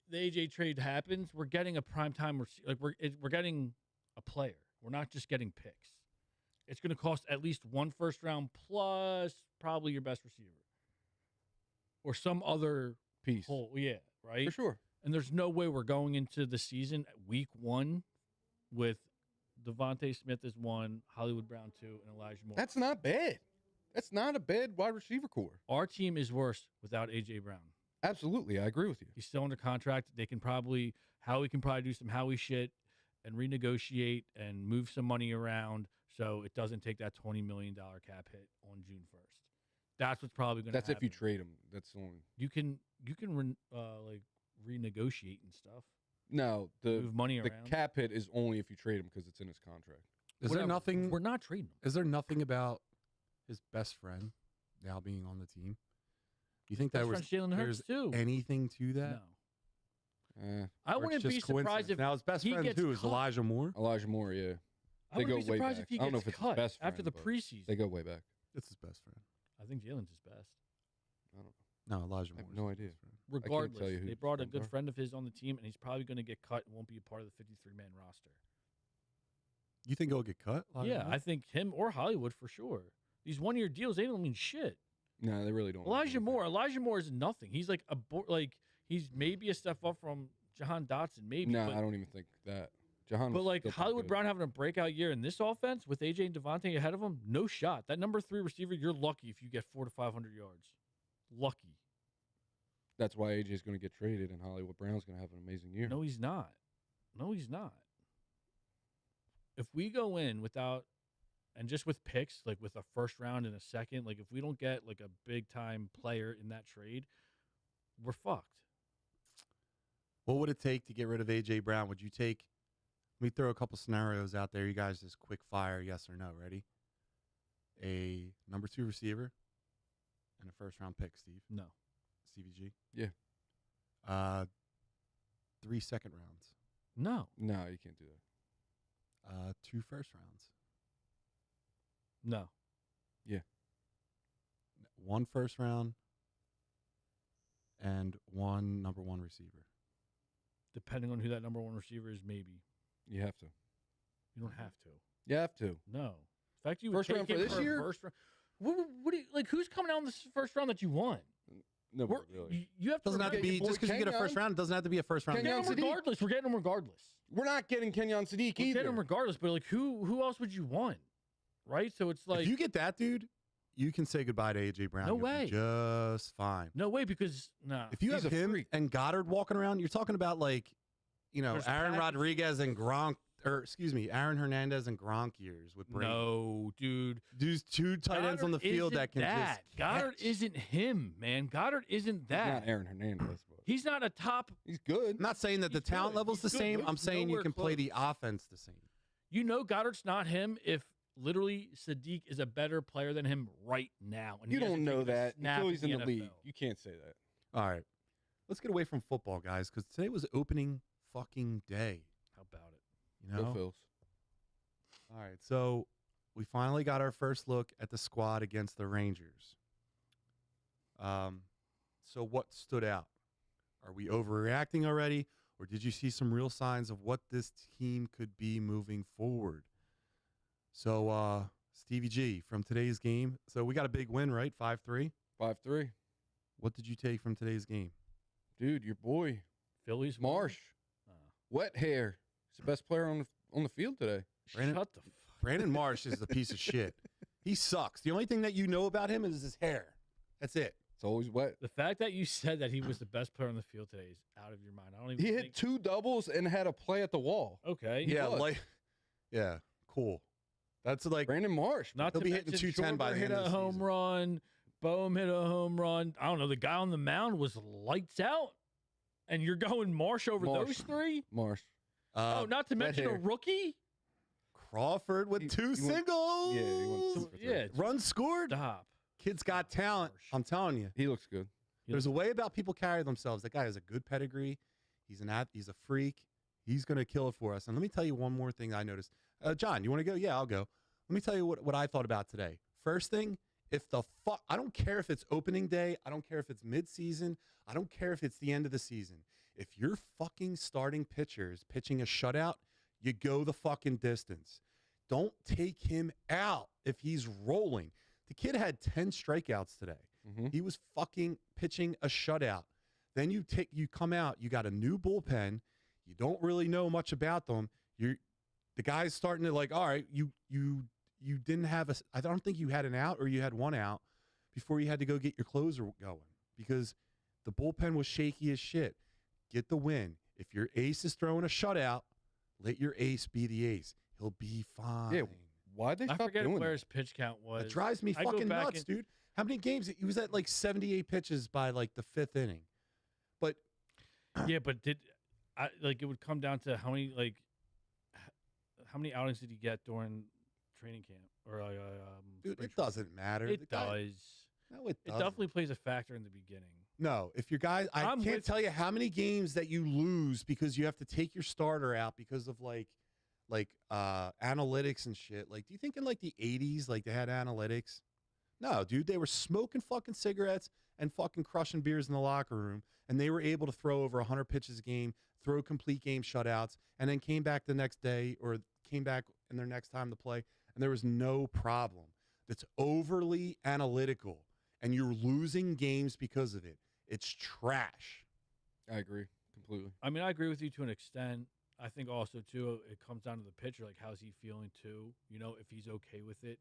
the AJ trade happens, we're getting a primetime like we're getting a player. We're not just getting picks. It's going to cost at least 1 first round plus probably your best receiver or some other Peace. hole. Yeah, right. For sure. And there's no way we're going into the season week 1 with Devontae Smith as 1, Hollywood Brown 2, and Elijah Moore. That's not bad. That's not a bad wide receiver core. Our team is worse without AJ Brown. Absolutely. I agree with you. He's still under contract. They can probably Howie can probably do some Howie shit and renegotiate and move some money around so it doesn't take that $20 million cap hit on June 1st. That's what's probably going to happen. That's if you trade him. That's the only. You can like renegotiate and stuff. No, the Move money the around. cap hit is only if you trade him because it's in his contract. Is Whatever. there nothing? We're not trading him. Is there nothing about his best friend now being on the team? You think that was Best friend Jalen Hurts there's too. anything to that? No. Or I Or it's wouldn't be just surprised coincidence? if now his best he friend gets too is cut. Elijah Moore. Elijah Moore, yeah. I They wouldn't go be way surprised back. if he I don't know gets if it's his cut best after the friend, but preseason. They go way back. It's his best friend. I think Jalen's his best. I don't know. No, Elijah I Moore. have no idea. Regardless, tell you who they his brought a friends good are. friend of his on the team, and he's probably going to get cut and won't be a part of the 53-man roster. You think he'll get cut? Elijah Yeah, Moore? I think him or Hollywood for sure. These 1-year deals, they don't mean shit. No, they really don't. Elijah Moore is nothing. He's like he's maybe a step up from Jahan Dotson, maybe. No, but, I don't even think that. Jahan but was like still pretty Hollywood good. Brown having a breakout year in this offense with AJ and Devontae ahead of him, no shot. That number 3 receiver, you're lucky if you get 400 to 500 yards. Lucky. That's why AJ's going to get traded, and Hollywood Brown's going to have an amazing year. No, he's not. No, he's not. If we go in without, and just with picks, like with a first round and a second, like if we don't get like a big time player in that trade, we're fucked. What would it take to get rid of AJ Brown? Would you take? Let me throw a couple scenarios out there. You guys just quick fire, yes or no. Ready? A number 2 receiver and a first round pick, Steve. No. Stevie G. Yeah. 3 second rounds. No. No, you can't do that. 2 first rounds. No. 1 first round and 1 number 1 receiver. Depending on who that number 1 receiver is, maybe. You have to. You don't have to. You have to. No. In fact, you would First round take for him this a year? First round. What do you, like? Who's coming out in this first round that you want? No, We're- really. You have to Doesn't have to remember- be your boy just because you get a first Kenyon? round. It doesn't have to be a first round. We're getting Kenyon them Sadiq. regardless. We're getting them regardless. We're not getting Kenyon Sadiq We're either. getting them regardless. But like, who else would you want? Right. So it's like If you get that dude, you can say goodbye to AJ Brown. No You'll be way. just fine. no way because If you He's have a him freak. and Goddard walking around, you're talking about like, There's Aaron packages. Rodriguez and Gronk, or excuse me, Aaron Hernandez and Gronk years with Brady. no, dude. Dude's 2 tight ends on the Goddard field that isn't can just Goddard catch. isn't him, man. Goddard isn't He's that. not Aaron Hernandez, but He's not a top. he's good. I'm not saying that the He's talent good. level's the He's good, same. but I'm he's saying you nowhere can play the close. offense the same. You know, Goddard's not him if literally Sadiq is a better player than him right now. And You he hasn't don't know taken a that snap until he's in the NFL. league. You can't say that. All right. Let's get away from football, guys, because today was opening fucking day. How about it? You Go know? Phils. All right, so we finally got our first look at the squad against the Rangers. So what stood out? Are we overreacting already, or did you see some real signs of what this team could be moving forward? So, Stevie G, from today's game, so we got a big win, right? 5-3. 5-3. what did you take from today's game? Dude, your boy Phillies. Marsh, wet hair. He's the best player on the field today. Brandon- Shut the fuck. Brandon Marsh is a piece of shit. He sucks. The only thing that you know about him is his hair. That's it. It's always wet. The fact that you said that he was the best player on the field today is out of your mind. I don't even. He think... hit 2 doubles and had a play at the wall. Okay. Yeah, was. yeah, cool. That's like Brandon Marsh. Not He'll to be hitting mention 210 by the Schwarber end hit of a the home season. run. Boehm hit a home run. I don't know. The guy on the mound was lights out, and you're going Marsh over Marsh. those three. Marsh. Not to mention a hair. rookie. Crawford with He- 2 he went- singles. Yeah, he went 2 for 3. Yeah, Runs scored. stop. Kid's got talent. Marsh. I'm telling you. He looks good. There's a way about people carry themselves. That guy has a good pedigree. He's a freak. He's going to kill it for us. And let me tell you one more thing I noticed. John, you want to go? Yeah, I'll go. Let me tell you what I thought about today. First thing, I don't care if it's opening day. I don't care if it's midseason. I don't care if it's the end of the season. If your fucking starting pitcher is pitching a shutout, you go the fucking distance. Don't take him out if he's rolling. The kid had 10 strikeouts today. Mm-hmm. He was fucking pitching a shutout. Then you come out, you got a new bullpen. You don't really know much about them. The guy's starting to like, all right, you didn't have I don't think you had an out or you had one out before you had to go get your closer going because the bullpen was shaky as shit. Get the win. If your ace is throwing a shutout, let your ace be the ace. He'll be fine. Yeah, why'd they I stop forget doing where that? his pitch count was. That drives me I go fucking back nuts, and- dude. How many games? He was at like 78 pitches by like the 5th inning. But Yeah, but it would come down to how many outings did he get during training camp or dude, spring it doesn't matter. training? The It guy- does. No, it It doesn't. definitely plays a factor in the beginning. No, if your guy, I I'm can't with tell you how many games that you lose because you have to take your starter out because of like analytics and shit. Like, do you think in like the 80s, like they had analytics? No, dude, they were smoking fucking cigarettes and fucking crushing beers in the locker room, and they were able to throw over 100 pitches a game, throw complete game shutouts, and then came back the next day or came back in their next time to play, and there was no problem. That's overly analytical, and you're losing games because of it. It's trash. I agree completely. I mean, I agree with you to an extent. I think also too, it comes down to the pitcher. Like, how's he feeling too? You know, if he's okay with it.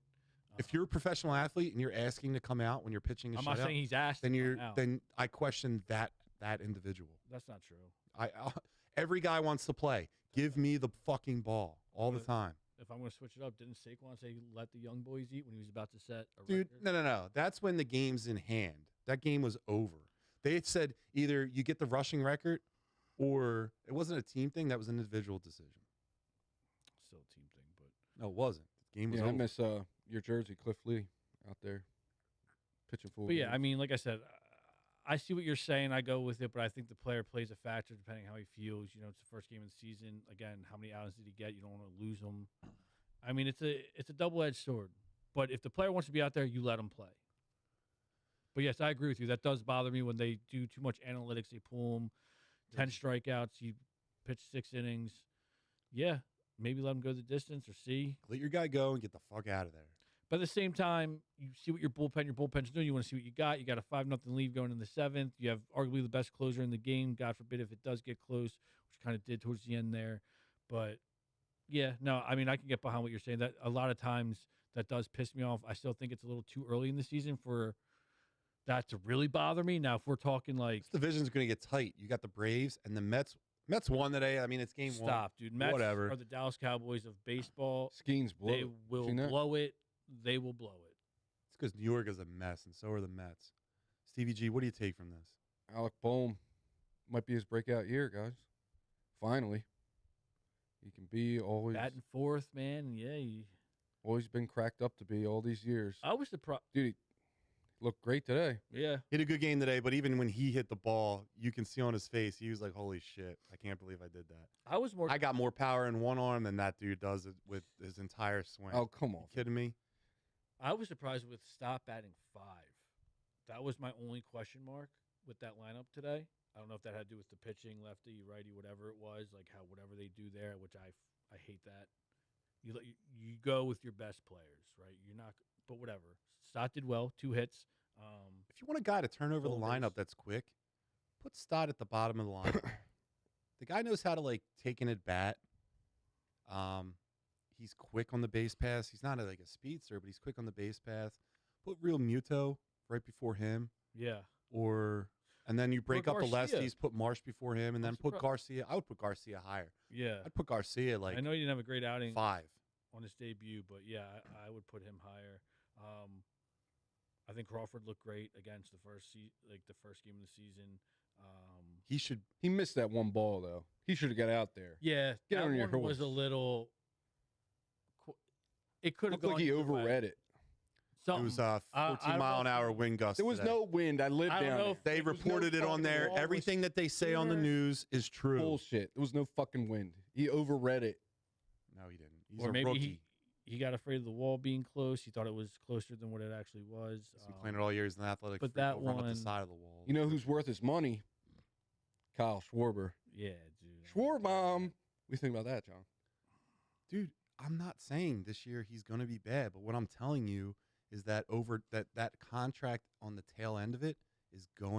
If you're a professional athlete and you're asking to come out when you're pitching a I'm shutout, not saying he's asked. then to come out. then I question that individual. That's not true. Every guy wants to play. Give me the fucking ball all the time. If I'm going to switch it up, didn't Saquon say let the young boys eat when he was about to set a Dude, record? no. That's when the game's in hand. That game was over. They had said either you get the rushing record or it wasn't a team thing. That was an individual decision. Still a team thing, but No, it wasn't. The game was Yeah, I over. miss your jersey, Cliff Lee, out there pitching full. But yeah, I games. mean, like I said, I see what you're saying. I go with it, but I think the player plays a factor depending how he feels. You know, it's the first game of the season. Again, how many outings did he get? You don't want to lose him. I mean, it's a double-edged sword. But if the player wants to be out there, you let him play. But yes, I agree with you. That does bother me when they do too much analytics. They pull him 10 strikeouts. You pitch 6 innings. Yeah, maybe let him go the distance or see. Let your guy go and get the fuck out of there. But at the same time, you see what your bullpen's doing. You want to see what you got. You got a 5-0 lead going in the 7th. You have arguably the best closer in the game. God forbid if it does get close, which kind of did towards the end there. But yeah, no, I mean, I can get behind what you're saying. That a lot of times that does piss me off. I still think it's a little too early in the season for that to really bother me. Now, if we're talking like This division's going to get tight. You got the Braves and the Mets. Mets won today. I mean, it's game one. stop, dude. Mets Whatever. are the Dallas Cowboys of baseball. Skeens blow. They will Seen that? blow it. They will blow it. It's because New York is a mess, and so are the Mets. Stevie G, what do you take from this? Alec Boehm might be his breakout year, guys. Finally, he can be always Batting fourth, man. Yeah, always been cracked up to be all these years. I was surprised. Dude, he looked great today. Yeah, He had a good game today, but even when he hit the ball, you can see on his face, he was like, holy shit, I can't believe I did that. I was more. I got more power in one arm than that dude does it with his entire swing. Oh, come on. You kidding me? I was surprised with stop batting 5. That was my only question mark with that lineup today. I don't know if that had to do with the pitching, lefty, righty, whatever it was, like how whatever they do there, which I hate that. You go with your best players, right? You're not, but whatever. Stott did well, 2 hits. if you want a guy to turn over the Full lineup base. that's quick, put Stott at the bottom of the lineup. The guy knows how to like take an at bat. He's quick on the base pass. He's not like a speedster, but he's quick on the base pass. Put Real Muto right before him, Yeah. and then you break up the Garcia. lefties. Put Marsh before him, and then put Garcia. I would put Garcia higher. Yeah. I'd put Garcia like I know he didn't have a great outing 5. on his debut, but yeah, I would put him higher. I think Crawford looked great against the first game of the season. He missed that one ball though. He should have got out there. Yeah, Get that on your one was a horse. little. It could have Looked gone like he either way. overread it. It was a I don't 14-mile-an-hour wind gust. There was today. no wind. I lived I don't down know there. if They There was reported no it on fucking there. wall. Everything that they say on the clear. news is true. Bullshit. There was no fucking wind. He overread it. No, he didn't. He's Or a maybe rookie. he got afraid of the wall being close. He thought it was closer than what it actually was. He's been playing it all year. He's an athletic but freak. that He'll run up one- the side of the wall. You know who's worth his money? Kyle Schwarber. Yeah, dude. Schwarbomb. What do you think about that, John? Dude, I'm not saying this year he's going to be bad, but what I'm telling you is that that contract on the tail end of it is we're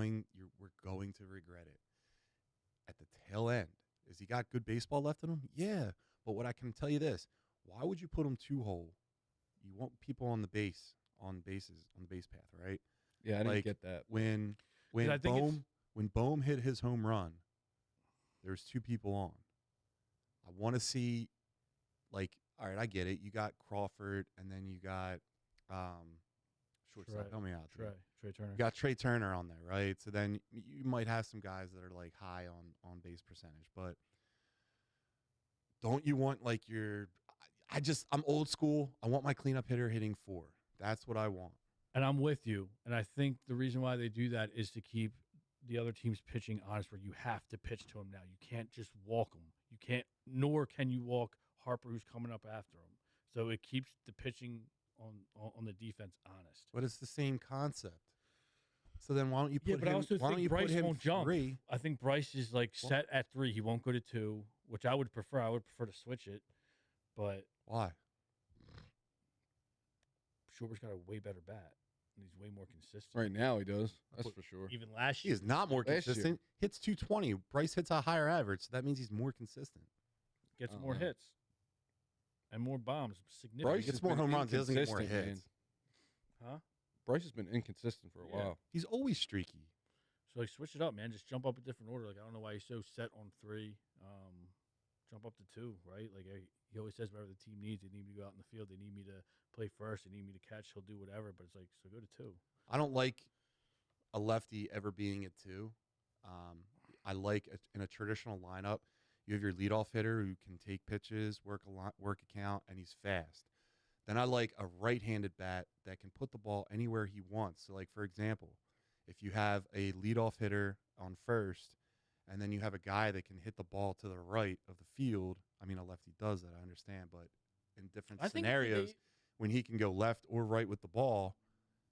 going to regret it. At the tail end, has he got good baseball left in him? Yeah, but what I can tell you this: why would you put him 2-hole? You want people on the base path, right? Yeah, I didn't Like, get that. When I think it's- Bohm hit his home run, there's 2 people on. I want to see, like, all right, I get it. You got Crawford, and then you got shortstop. Trey. Help me out. dude. Trey Turner. You got Trey Turner on there, right? So then you might have some guys that are like high on base percentage, but don't you want like I'm old school. I want my cleanup hitter hitting 4. That's what I want. And I'm with you. And I think the reason why they do that is to keep the other team's pitching honest, where you have to pitch to him now. You can't just walk him. You can't, nor can you walk Harper, who's coming up after him. So it keeps the pitching on the defense honest. But it's the same concept. So then why don't you Yeah, put but I him? also Why don't think you Bryce put him won't jump. 3? I think Bryce is like set at 3. He won't go to 2, which I would prefer. I would prefer to switch it, but Why? Schwarber's got a way better bat. And he's way more consistent. Right now he does. That's for sure. Even last He year, is not more Last year. consistent. Hits 220. Bryce hits a higher average, so that means he's more consistent. gets I don't more know. hits and more bombs. Significant. Bryce He gets has more been home runs. He doesn't get more inconsistent, hits. man. Huh? Bryce has been inconsistent for a Yeah. while. He's always streaky. So like switch it up, man. Just jump up a different order. Like I don't know why he's so set on 3. Jump up to 2, right? Like he always says, whatever the team needs, they need me to go out in the field. They need me to play first. They need me to catch. He'll do whatever. But it's like, so go to 2. I don't like a lefty ever being at 2. I like in a traditional lineup, you have your leadoff hitter who can take pitches, work a count, and he's fast. Then I like a right-handed bat that can put the ball anywhere he wants. So, like for example, if you have a leadoff hitter on first, and then you have a guy that can hit the ball to the right of the field. I mean, a lefty does that, I understand, but in different I think scenarios, when he can go left or right with the ball,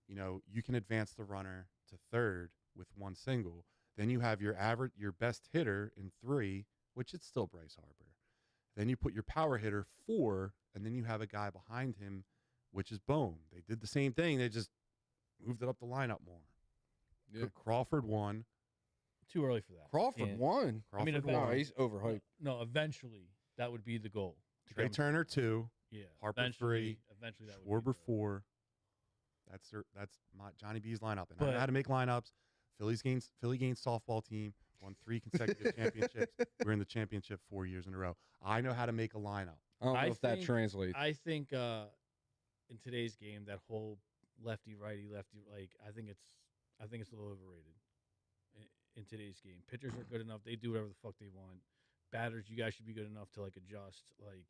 you can advance the runner to third with 1 single. Then you have your best hitter in 3, which it's still Bryce Harper. Then you put your power hitter 4, and then you have a guy behind him, which is Bohm. They did the same thing. They just moved it up the lineup more. Yeah. Crawford won. Too early for that. Crawford Yeah. won. I mean, Crawford No, won. he's overhyped. No, eventually that would be the goal. to Trey get him- Turner 2. Yeah. Harper eventually, 3, Eventually that would be Schwarber the- 4. That's my Johnny B's lineup. And I But- know how to make lineups. Philly gains softball team won 3 consecutive championships. We're in the championship 4 years in a row. I know how to make a lineup. I don't know I if that think- translates. I think in today's game, that whole lefty righty lefty, like I think it's a little overrated in today's game. Pitchers are good enough; they do whatever the fuck they want. Batters, you guys should be good enough to like adjust, like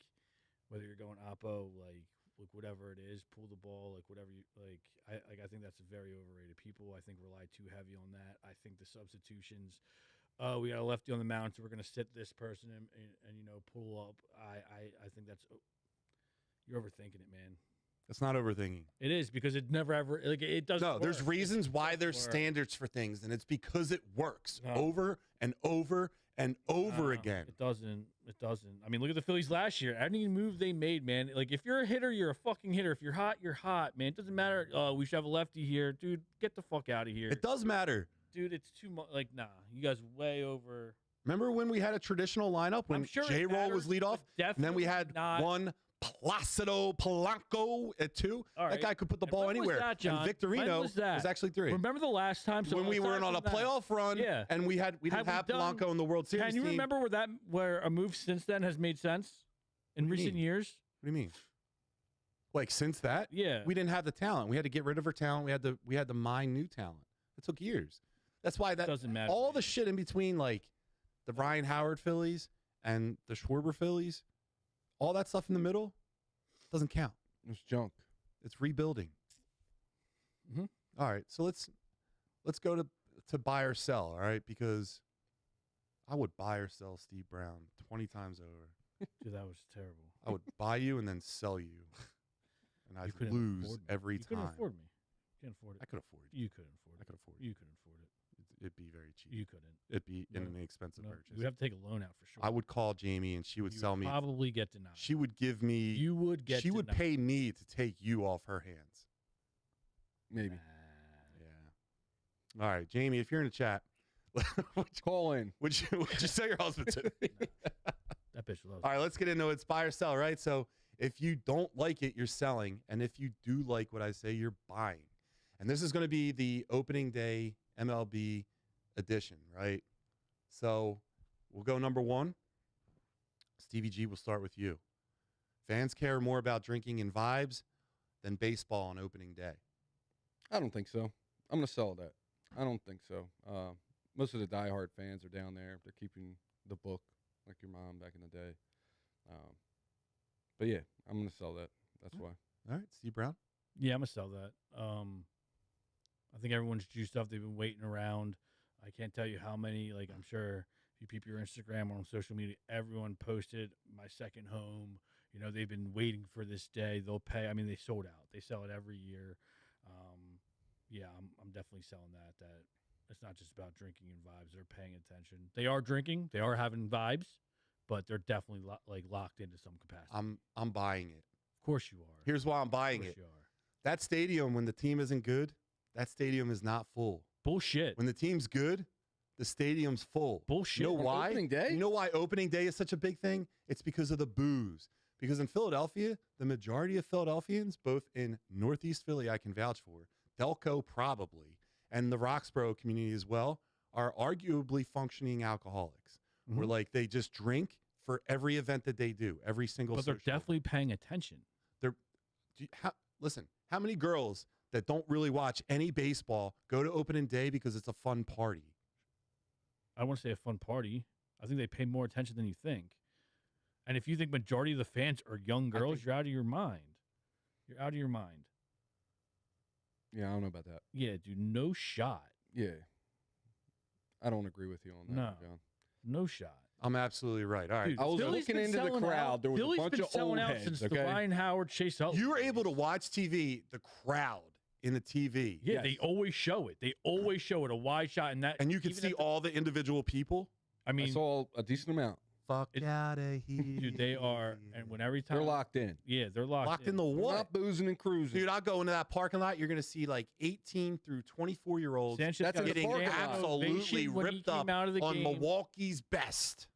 whether you're going oppo, like whatever it is, pull the ball, like whatever you like. I think that's very overrated. People I think rely too heavy on that. I think the substitutions. Oh, we got a lefty on the mound, so we're gonna sit this person and pull up. I think that's you're overthinking it, man. That's not overthinking. It is because it never ever like it doesn't. No, there's work. reasons why there's work. standards for things, and it's because it works No. over and over and over again. It doesn't. It doesn't. I mean, look at the Phillies last year. Any move they made, man. Like, if you're a hitter, you're a fucking hitter. If you're hot, you're hot, man. It doesn't matter. We should have a lefty here, dude. Get the fuck out of here. It does matter. Dude, it's too much. Like, nah, you guys way over. Remember when we had a traditional lineup when sure J-Roll was leadoff, and then we had one Placido Polanco at 2. All right. That guy could put the ball when was anywhere. that, John? And Victorino When was that? was actually 3. Remember the last time? So when we were aside on a from that, playoff run, Yeah. and we didn't have Polanco in the World Series Can you team. remember where a move since then has made sense in What do you recent mean? years? What do you mean? Like since that? Yeah. We didn't have the talent. We had to get rid of our talent. We had to mine new talent. It took years. That's why that Doesn't matter. all the shit in between, like the Ryan Howard Phillies and the Schwarber Phillies, all that stuff in the middle doesn't count. It's junk. It's rebuilding. Mhm. All right, so let's go to buy or sell. All right, because I would buy or sell Steve Brown 20 times over. Dude, that was terrible. I would buy you and then sell you, and I'd couldn't lose afford me. every You couldn't time. afford me. You can't afford it. I could afford you. You couldn't afford I it. could afford you. You couldn't afford it. It'd be very cheap. You couldn't. It'd be No. an inexpensive No, purchase. you would have to take a loan out for sure. I would call Jamie and she would You sell me. Probably get denied. She would give me. You would get. She would denied. pay me to take you off her hands. Maybe. Yeah. All right, Jamie, if you're in the chat, Call in. would you sell your husband to me? That bitch loves. All right, let's get into it. It's buy or sell, right? So if you don't like it, you're selling. And if you do like what I say, you're buying. And this is going to be the opening day MLB edition, right? So we'll go number 1. Stevie G, will start with you. Fans care more about drinking and vibes than baseball on opening day. I don't think so. I'm going to sell that. I don't think so. Most of the diehard fans are down there. They're keeping the book like your mom back in the day. But, yeah, I'm going to sell that. That's why. All right, Steve Brown. Yeah, I'm gonna sell that. I think everyone's juiced up. They've been waiting around. I can't tell you how many. Like, I'm sure if you peep your Instagram or on social media, everyone posted my second home. You know, they've been waiting for this day. They'll pay. I mean, they sold out. They sell it every year. Yeah, I'm definitely selling that. That it's not just about drinking and vibes. They're paying attention. They are drinking. They are having vibes, but they're definitely locked into some capacity. I'm buying it. Of course you are. Here's why I'm buying Of it. course you are. That stadium, when the team isn't good, that stadium is not full. Bullshit. When the team's good, the stadium's full. Bullshit. You know On why? opening day? You know why opening day is such a big thing? It's because of the booze. Because in Philadelphia, the majority of Philadelphians, both in Northeast Philly, I can vouch for, Delco probably, and the Roxborough community as well, are arguably functioning alcoholics. Mhm. Where like they just drink for every event that they do, every single. But they're social event. definitely paying attention. Listen, how many girls that don't really watch any baseball go to opening day because it's a fun party? I want to say a fun party. I think they pay more attention than you think. And if you think majority of the fans are young girls, you're out of your mind. You're out of your mind. Yeah, I don't know about that. Yeah, dude, no shot. Yeah. I don't agree with you on that, No. John. No shot. I'm absolutely right. All right. Dude, I was Philly's looking been into the selling crowd. out. There was Philly's a bunch been of selling old out heads, since okay? the Ryan Howard, Chase Utley You were able to days. watch TV, the crowd in the TV. Yeah, Yes. they always show it. They always show it, a wide shot. And that, And you can even see at the- all the individual people. I I mean, saw a decent amount. Fuck It- out of here. dude, they are. And when every time. They're locked in. Yeah, they're locked, Locked in the They're what? not boozing and cruising. Dude, I'll go into that parking lot. You're going to see like 18 through 24-year-olds Sanchez That's got in a the getting parking standing lot. absolutely ovation when he ripped came up out of the on game. Milwaukee's best.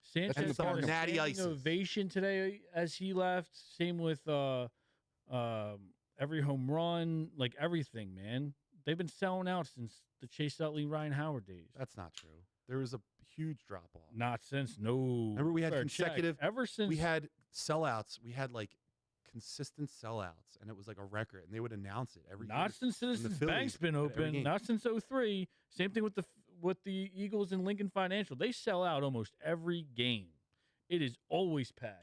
Sanchez in the got a parking lot. Natty standing Ices. ovation today as he left. Same with every home run, like everything, man. They've been selling out since the Chase Utley, Ryan Howard days. That's not true. There was a huge drop off. Not since no. Remember we had Better check. consecutive- ever since We had sellouts. We had like consistent sellouts, and it was like a record. And they would announce it every not year. since Citizens Phillies Bank's been at every open. game. Not since 03. Same thing with the Eagles and Lincoln Financial. They sell out almost every game. It is always packed.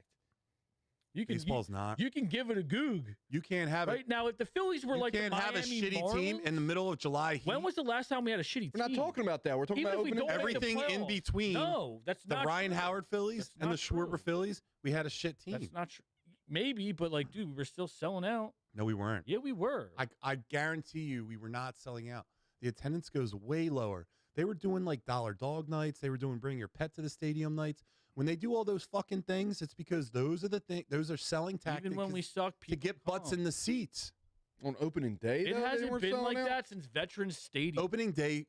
You can Baseball's not. you can give it a goog. You can't have Right it. now, if the Phillies were You like can't the have a Miami shitty team in the Marlins, middle of July heat. when was the last time we had a shitty team? We're not talking about that. We're talking Even about if we opening don't day. make the everything in playoffs. between No, that's the not Ryan true. Howard Phillies That's and the not Schwarber true. Phillies? We had a shit team. That's not true. Maybe, but like, dude, we're still selling out. No, we weren't. Yeah, we were. I guarantee you we were not selling out. The attendance goes way lower. They were doing like dollar dog nights. They were doing bring your pet to the stadium nights. When they do all those fucking things, it's because those are the things. Those are selling tactics. Even when we suck, to people get butts come. in the seats. On opening day, It though, they hasn't were been selling like out? that since Veterans Stadium. Opening day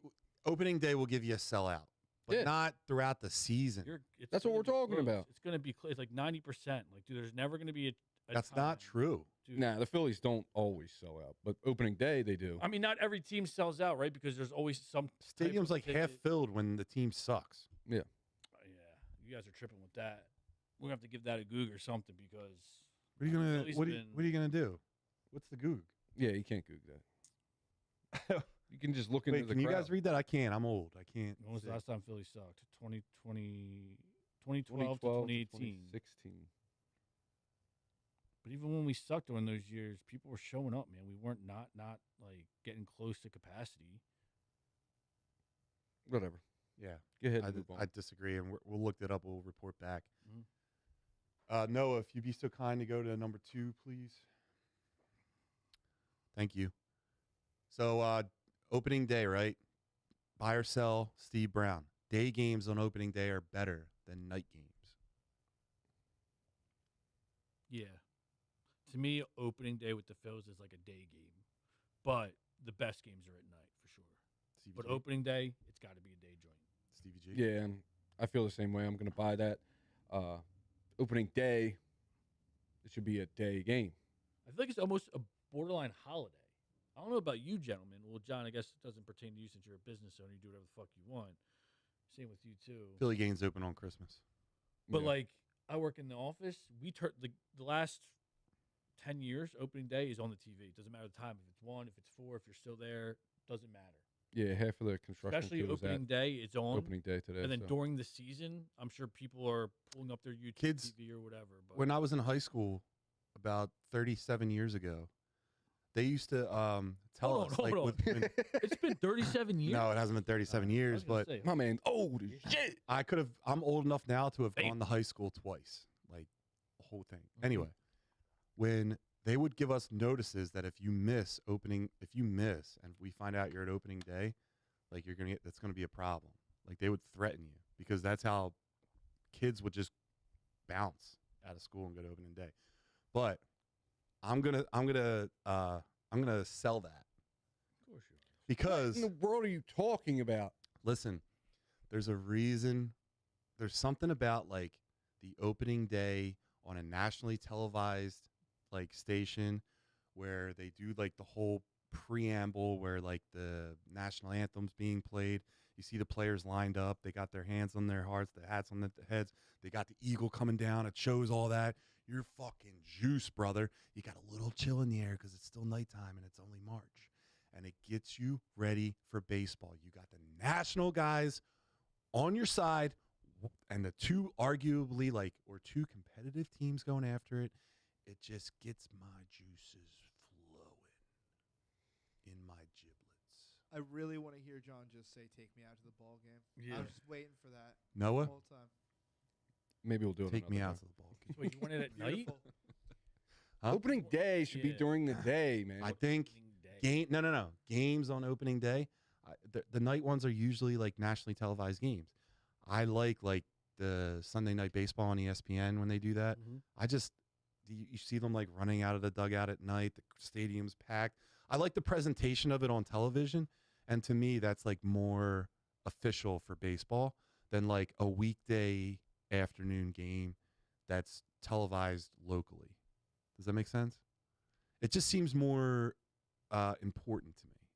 will give you a sellout, but Yeah. not throughout the season. That's what we're talking about. It's going to be it's like 90%. Like, dude, there's never going to be a That's time. not true. Dude. Nah, the Phillies don't always sell out, but opening day they do. I mean, not every team sells out, right? Because there's always some type Stadium's of like half ticket. filled when the team sucks. Yeah. Yeah, you guys are tripping with that. We're gonna have to give that a goog or something because What are you gonna Philly's what been- are you gonna do? What's the goog? Yeah, you can't Goog that. You can just look into Wait, the can you crowd. guys read that? I can't. I'm old. I can't. when was the see. last time Philly sucked? 2012 to 2018. 2016. But even when we sucked during those years, people were showing up, man. We weren't not like getting close to capacity. Whatever. Yeah, Go ahead I, and move on. I disagree, and we'll look that up. We'll report back. Mhm. Noah, if you'd be so kind to go to number 2, please. Thank you. So, opening day, right? Buy or sell, Steve Brown. Day games on opening day are better than night games. Yeah. To me, opening day with the Phils is like a day game, but the best games are at night for sure. Stevie But G. opening day, it's got to be a day joint. Stevie G. Yeah, and I feel the same way. I'm going to buy that. Opening day, it should be a day game. I feel like it's almost a borderline holiday. I don't know about you, gentlemen. Well, John, I guess it doesn't pertain to you since you're a business owner. You do whatever the fuck you want. Same with you too. Philly games open on Christmas. But Yeah. like, I work in the office. We turn the last 10 years, opening day is on the TV. It doesn't matter the time. If it's 1, if it's 4, if you're still there, doesn't matter. Yeah, half of the construction Especially crew was opening at day, it's on. opening day today. And then so. during the season, I'm sure people are pulling up their YouTube Kids- TV or whatever. But When I was in high school, about 37 years ago, they used to tell Hold on, us hold like on. when, it's been 37 years. no, it hasn't been 37 years, but My man, old as shit. I'm old enough now to have Damn. gone to high school twice, like the whole thing. Mhm. Anyway, when they would give us notices that if you miss and we find out you're at opening day, like that's gonna be a problem. Like they would threaten you because that's how kids would just bounce out of school and go to opening day. But I'm gonna sell that Of course you are. What because in the world are you talking about? listen, there's a reason. There's something about like the opening day on a nationally televised like station where they do like the whole preamble where like the national anthem's being played. You see the players lined up. They got their hands on their hearts, the hats on their heads. They got the eagle coming down. It shows all that. You're fucking juice, brother. You got a little chill in the air because it's still nighttime and it's only March. And it gets you ready for baseball. You got the national guys on your side and the two arguably two competitive teams going after it. It just gets my juices flowing in my giblets. I really want to hear John just say, "Take me out to the ball game." Yeah. I was just waiting for that the Noah, whole time. Maybe we'll do it. take me another out time. to the ball game. Wait, you want it at night? Beautiful. Huh? Opening day should be Yeah. during the day, man. I think Opening day. no. Games on opening day. The night ones are usually like nationally televised games. I like the Sunday night baseball on ESPN when they do that. Mhm. I just you see them like running out of the dugout at night. The stadium's packed. I like the presentation of it on television, and to me, that's like more official for baseball than like a weekday afternoon game that's televised locally. Does that make sense? It just seems more important to me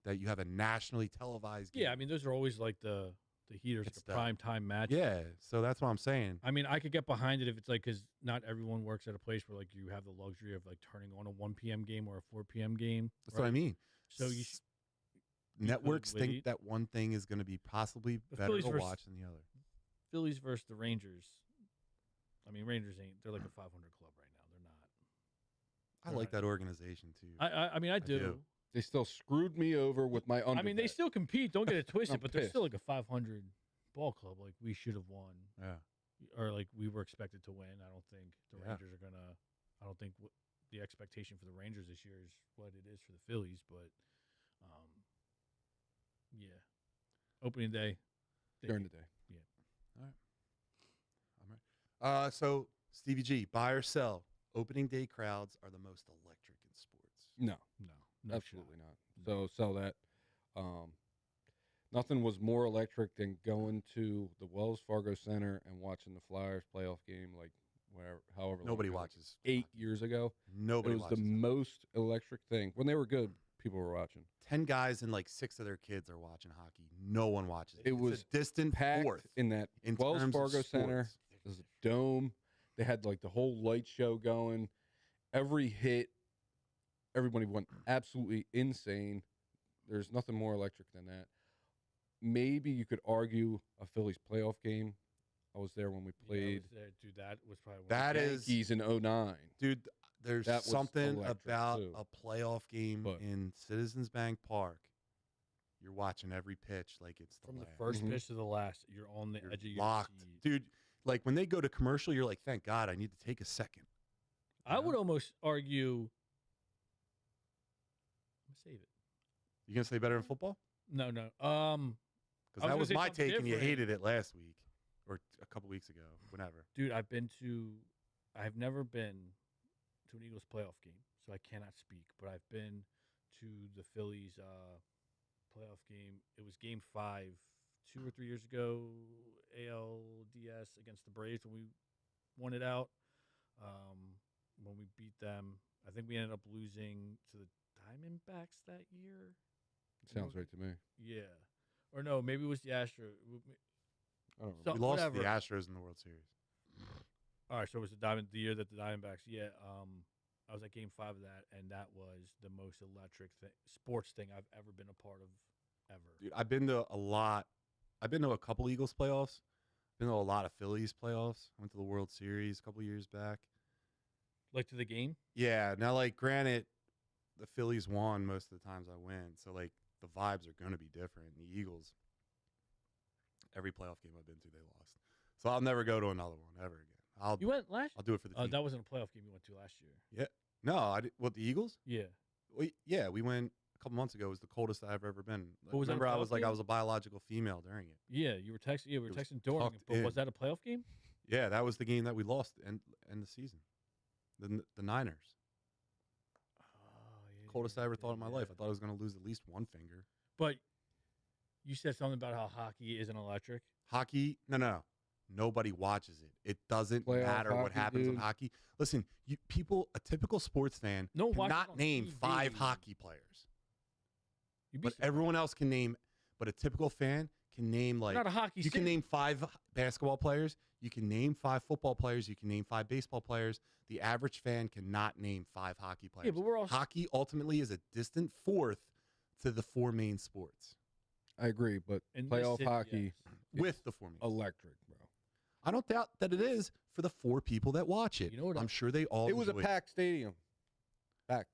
that you have a nationally televised game. Yeah, I mean, those are always like the heaters, It's like a the- prime time match. yeah. So that's what I'm saying. I mean, I could get behind it if it's like because not everyone works at a place where like you have the luxury of like turning on a 1 p.m. game or a 4 p.m. game. That's what I mean. So you S- networks think wait. that one thing is going to be possibly The better Phillies to versus- watch than the other. Phillies versus the Rangers. I mean, Rangers ain't. They're like a 500 club right now. They're not. I like that organization too. I mean, I do. do. They still screwed me over with my under. I mean, they bet. still compete. Don't get it twisted, I'm but they're pissed. still like a 500 ball club. Like we should have won, Yeah. or like we were expected to win. I don't think the Yeah. Rangers are gonna. I don't think the expectation for the Rangers this year is what it is for the Phillies. But, yeah, Opening day. during the day. So Stevie G, buy or sell? Opening day crowds are the most electric in sports. No, No absolutely not. So sell that. Nothing was more electric than going to the Wells Fargo Center and watching the Flyers playoff game, like however long Nobody ago, watches. like 8 years ago. Nobody It was watches. the most electric thing. When they were good, people were watching. 10 guys and like 6 of their kids are watching hockey. No one watches. It It's was a distant Packed fourth in that in Wells terms of Fargo Center. sports. There's a dome. They had like the whole light show going. Every hit, everybody went absolutely insane. There's nothing more electric than that. Maybe you could argue a Phillies playoff game. I was there when we Yeah, I played was there, dude, that was probably one That of the is- Yankees in 09. Dude, there's That was something electric, about too. a playoff game But- in Citizens Bank Park. You're watching every pitch like it's the from the last. first Mhm. pitch to the last. You're on the You're edge of your locked. seat. Dude, like when they go to commercial, you're like, thank God, I need to take a second. I would know? almost argue. I'm gonna save it. You gonna say better than football? No. Because I was that gonna was say my something take, and you different. hated it last week or a couple weeks ago, whenever. Dude, I've never been to an Eagles playoff game, so I cannot speak. But I've been to the Phillies playoff game. It was Game 5, 2 or 3 years ago, ALDS against the Braves when we won it out. When we beat them, I think we ended up losing to the Diamondbacks that year. Sounds right to me. Yeah, or no, maybe it was the Astros. I don't know. So- We lost whatever. the Astros in the World Series. All right, so it was the year that the Diamondbacks. Yeah, I was at Game 5 of that, and that was the most electric sports thing I've ever been a part of, ever. Dude, I've been to a lot. I've been to a couple Eagles playoffs. Been to a lot of Phillies playoffs. Went to the World Series a couple years back. Like to the game. Yeah. Now, like, granted, the Phillies won most of the times I went, so like the vibes are going to be different. The Eagles, every playoff game I've been to, they lost. So I'll never go to another one ever again. I'll You went last. I'll do it for the team. That wasn't a playoff game you went to last year. No, I did. What, the Eagles? Yeah. Yeah, we went a couple months ago. It was the coldest I've ever been. But was that a Remember, I playoff was like, I game? was a biological female during it. Yeah, you were texting. Yeah, we were It was texting during, tucked it, but was in. that a playoff game? Yeah, that was the game that we lost in the season. The Niners. Oh, yeah. Coldest I ever thought in my life. yeah. I thought I was going to lose at least one finger. But you said something about how hockey isn't electric. Hockey, no. Nobody watches it. It doesn't Playoff matter what hockey, happens in dude. hockey. Listen, a typical sports fan No one watches cannot on name TV. 5 hockey players. You'd be But everyone else can name, but a typical fan can name like, not a hockey. you can city. name 5 basketball players. You can name 5 football players. You can name 5 baseball players. The average fan cannot name 5 hockey players. Yeah, but we're all Hockey ultimately is a distant fourth to the 4 main sports I agree, but in this playoff city, hockey yes. with the 4 main. electric, bro. I don't doubt that it is for the 4 people that watch it. You know what I'm sure they all It was a enjoy packed stadium. Packed.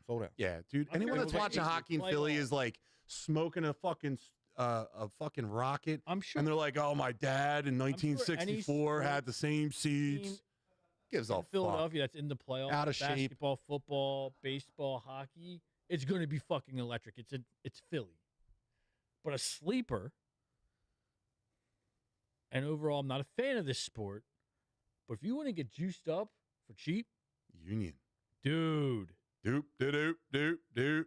Sold out. Yeah, dude. I'm Anyone sure that's it was watching like hockey in playoff. Philly is like smoking a fucking rocket, I'm sure. and they're like, "Oh, my dad in sure any 1964 had sports the same team seats." Gives a in fuck. Philadelphia that's in the playoffs, Out of shape. basketball, football, baseball, hockey, it's going to be fucking electric. It's Philly. But a sleeper, and overall, I'm not a fan of this sport, but if you want to get juiced up for cheap, Union. dude, Doop, doop, doop, doop.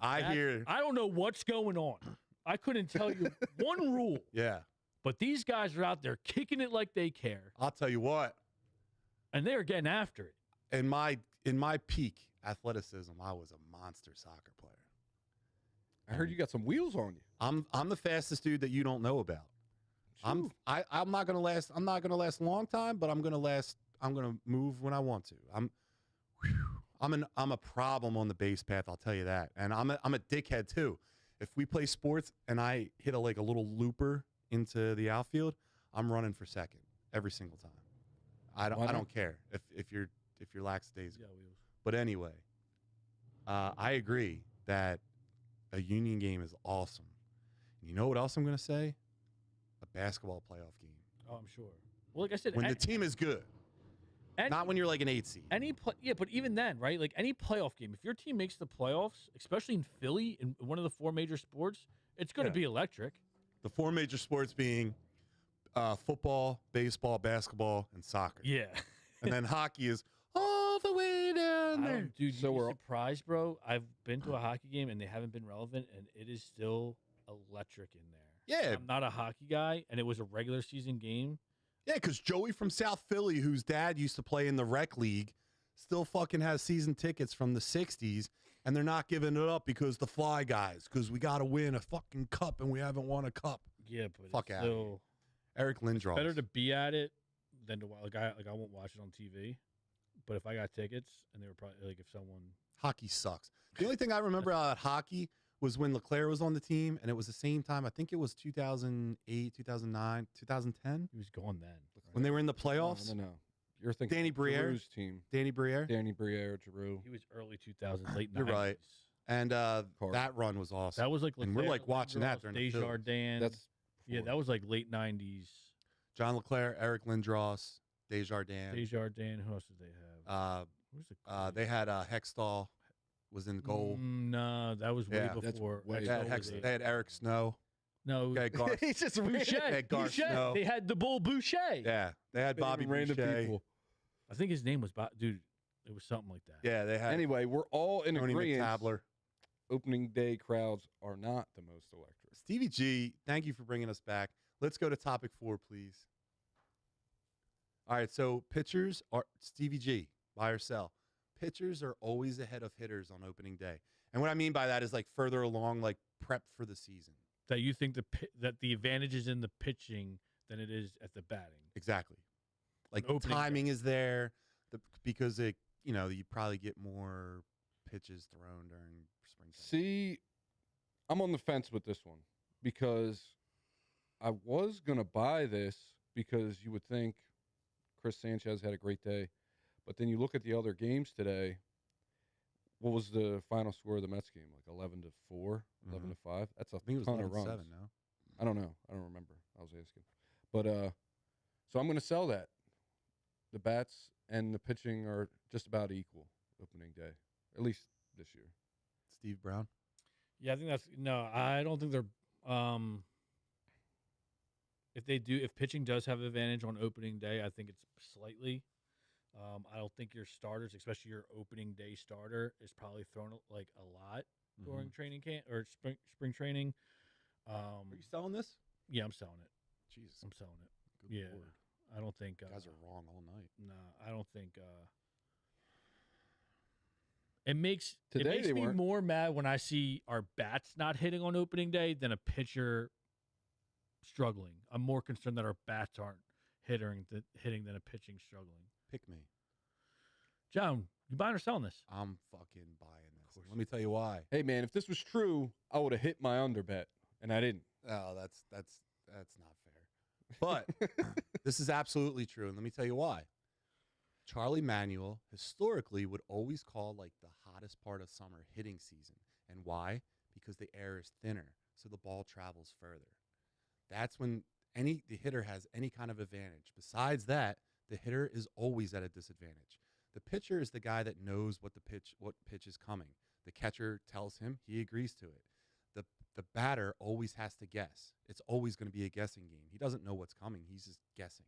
I that- hear. I don't know what's going on. I couldn't tell you one rule, Yeah, but these guys are out there kicking it like they care, I'll tell you what. and they're getting after it. In my peak athleticism, I was a monster soccer player. I heard you got some wheels on you. I'm the fastest dude that you don't know about. I'm not gonna last. I'm not gonna last a long time, but I'm gonna last. I'm gonna move when I want to. I'm a problem on the base path. I'll tell you that. And I'm a dickhead too. If we play sports and I hit a little looper into the outfield, I'm running for second every single time. I Why not? don't care if you're lackadaisical. Yeah, wheels. But anyway, I agree that a Union game is awesome. You know what else I'm going to say? A basketball playoff game. Oh, I'm sure. Well, like I said, When the team is good. Not when you're like an 8 seed. yeah, but even then, right? Like any playoff game, if your team makes the playoffs, especially in Philly, in one of the 4 major sports, it's going to Yeah. be electric. The four major sports being football, baseball, basketball, and soccer. Yeah. And then hockey is all the way down there. Dude, So you'd we're- be surprised, bro. I've been to a hockey game and they haven't been relevant, and it is still electric in there. Yeah. I'm not a hockey guy, and it was a regular season game. Yeah, because Joey from South Philly, whose dad used to play in the rec league, still fucking has season tickets from the 60s, and they're not giving it up because the Fly Guys, because we got to win a fucking cup, and we haven't won a cup. Yeah, but Fuck it's outta here. still Eric Lindros. better to be at it than to I won't watch it on TV. But if I got tickets and they were probably like if someone Hockey sucks. The only thing I remember about hockey was when LeClaire was on the team, and it was the same time. I think it was 2008, 2009, 2010 he was gone then. when they were in the playoffs. No. You're thinking Danny Briere? Giroux's team. Danny Briere. Danny Briere, Giroux. He was early 2000s, late 90s. You're right. And Carter. that run was awesome. That was like And we're, Leclerc, like, watching that Lindros, during the Phillies. Desjardins. That's yeah, before. that was like late 90s. John LeClaire, Eric Lindros, Desjardins. Desjardins. Who else did they have? Who's the They had Hextall was in goal. No, that was way Yeah. That's before. way- They had, Hextall was they had Eric Snow. No, They had Gar- He's just Boucher. Hey, Gar Boucher. Snow. They had the bull Boucher. yeah, they had Bobby random Boucher. people. I think his name was dude. It was something like that. Yeah, they had Anyway, we're all in Tony agreement. McTabler. Opening day crowds are not the most electric. Stevie G, thank you for bringing us back. Let's go to topic 4, please. All right, so pitchers are Stevie G, buy or sell. Pitchers are always ahead of hitters on opening day. And what I mean by that is like further along, like prep for the season. That you think that the advantage is in the pitching than it is at the batting. Exactly. Like the Opening timing is there because you probably get more pitches thrown during spring training. See, I'm on the fence with this one because I was going to buy this because you would think Chris Sanchez had a great day. But then you look at the other games today. What was the final score of the Mets game? Like 11-4, 11-5? That's a I think it was ton of runs. 11-7 now. I don't know. I don't remember. I was asking. But so I'm going to sell that. The bats and the pitching are just about equal opening day, at least this year. Steve Brown. Yeah, I think I don't think they're if pitching does have advantage on opening day, I think it's slightly. I don't think your starters, especially your opening day starter, is probably thrown like a lot during training camp or spring training. Are you selling this? Yeah, I'm selling it. Jesus. I'm selling it. Good Yeah. Lord. I don't think You guys are wrong all night. I don't think it makes Today they me weren't. more mad when I see our bats not hitting on opening day than a pitcher struggling. I'm more concerned that our bats aren't hitting than a pitching struggling. Pick me. John, you buying or selling this? I'm fucking buying this. Let me tell you why. Hey, man, if this was true, I would have hit my under bet, and I didn't. Oh, that's not fair. But this is absolutely true, and let me tell you why. Charlie Manuel historically would always call like the hottest part of summer hitting season. And why? Because the air is thinner, so the ball travels further. That's when the hitter has any kind of advantage. Besides that, the hitter is always at a disadvantage. The pitcher is the guy that knows what pitch is coming. The catcher tells him, he agrees to it. The batter always has to guess. It's always going to be a guessing game. He doesn't know what's coming. He's just guessing.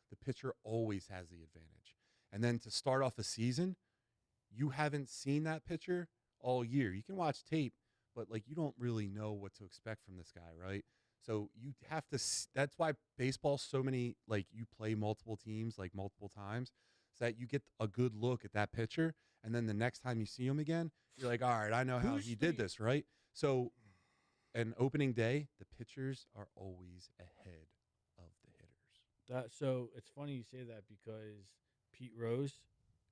The pitcher always has the advantage. And then to start off a season, you haven't seen that pitcher all year. You can watch tape, but like you don't really know what to expect from this guy, right? So you have to. That's why baseball's so many. Like you play multiple teams like multiple times, so that you get a good look at that pitcher, and then the next time you see him again, you're like, all right, I know how he did this, right? So, an opening day, the pitchers are always ahead of the hitters. So it's funny you say that because Pete Rose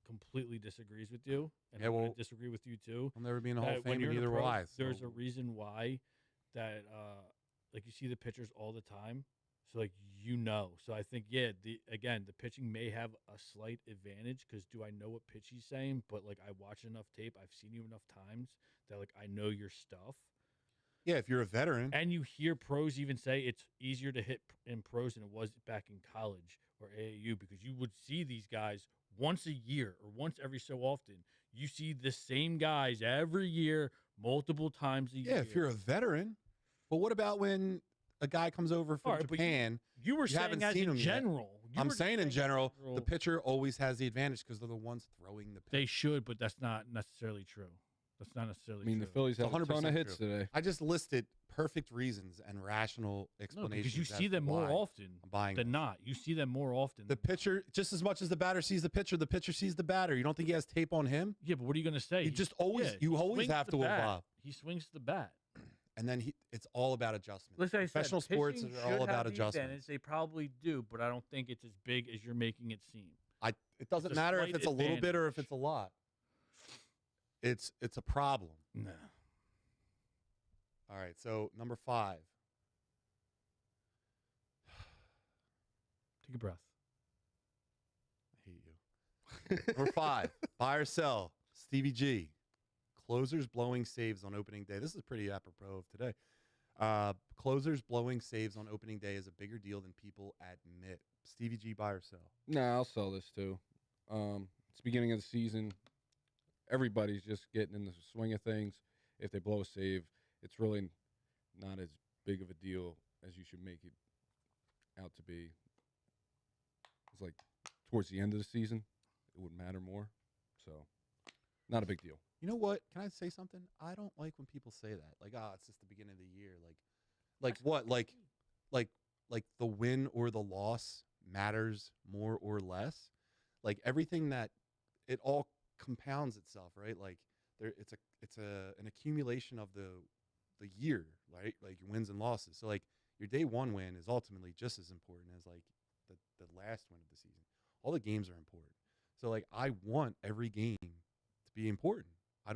completely disagrees with you, and Yeah, I'm gonna well, disagree with you too. I'll never be in the Hall That of when Fame, you're and in the neither will pros, I. There's so- a reason why that like you see the pitchers all the time, so like So I think the pitching may have a slight advantage because do I know what pitch he's saying? But like I watch enough tape, I've seen you enough times that like I know your stuff. Yeah, if you're a veteran. And you hear pros even say it's easier to hit in pros than it was back in college or AAU because you would see these guys once a year or once every so often. You see the same guys every year, multiple times a year. Yeah, if you're a veteran. But what about when a guy comes over from All right, but Japan. You were haven't saying as seen in him yet. general. You I'm were saying in as general, the pitcher always has the advantage because they're the ones throwing the pitch. They should, but that's not necessarily true. That's not necessarily I mean, true. the Phillies It's had a ton 100% of hits true. today. I just listed perfect reasons and rational No, explanations. because you as see to them more why often I'm buying than this. not. You see them more often. The pitcher, just as much as the batter sees the pitcher sees the batter. You don't think he has tape on him? Yeah, but what are you going to say? You just always, Yeah, you he always swings have the to bat. evolve. He swings the bat. And then it's all about adjustment. Let's say Professional sports are all about adjustment. They probably do, but I don't think it's as big as you're making it seem. It doesn't It's a matter if slight it's a little bit or if advantage. it's a lot. It's a problem. No. All right, so number 5. Take a breath. I hate you. Number 5, buy or sell. Stevie G. Closers blowing saves on opening day. This is pretty apropos of today. Closers blowing saves on opening day is a bigger deal than people admit. Stevie G, buy or sell? Nah, I'll sell this too. It's the beginning of the season. Everybody's just getting in the swing of things. If they blow a save, it's really not as big of a deal as you should make it out to be. It's like towards the end of the season, it would matter more. So, not a big deal. You know what? Can I say something? I don't like when people say that. Like, it's just the beginning of the year. Like what? Like the win or the loss matters more or less. Like everything that it all compounds itself, right? Like it's an accumulation of the year, right? Like your wins and losses. So like your day one win is ultimately just as important as like the last win of the season. All the games are important. So like I want every game to be important. I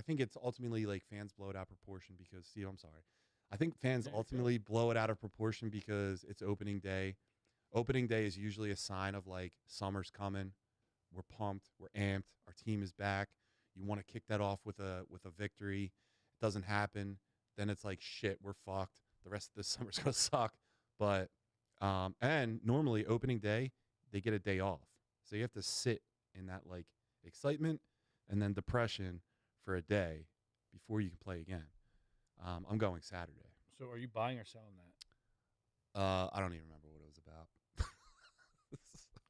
think it's ultimately like fans blow it out of proportion because Steve, I'm sorry. I think fans ultimately blow it out of proportion because it's opening day. Opening day is usually a sign of like summer's coming. We're pumped, we're amped, our team is back. You want to kick that off with a victory. It doesn't happen. Then it's like shit, we're fucked. The rest of this summer's gonna suck. But and normally opening day, they get a day off. So you have to sit in that like excitement and then depression for a day before you can play again. I'm going Saturday. So are you buying or selling that? I don't even remember what it was about.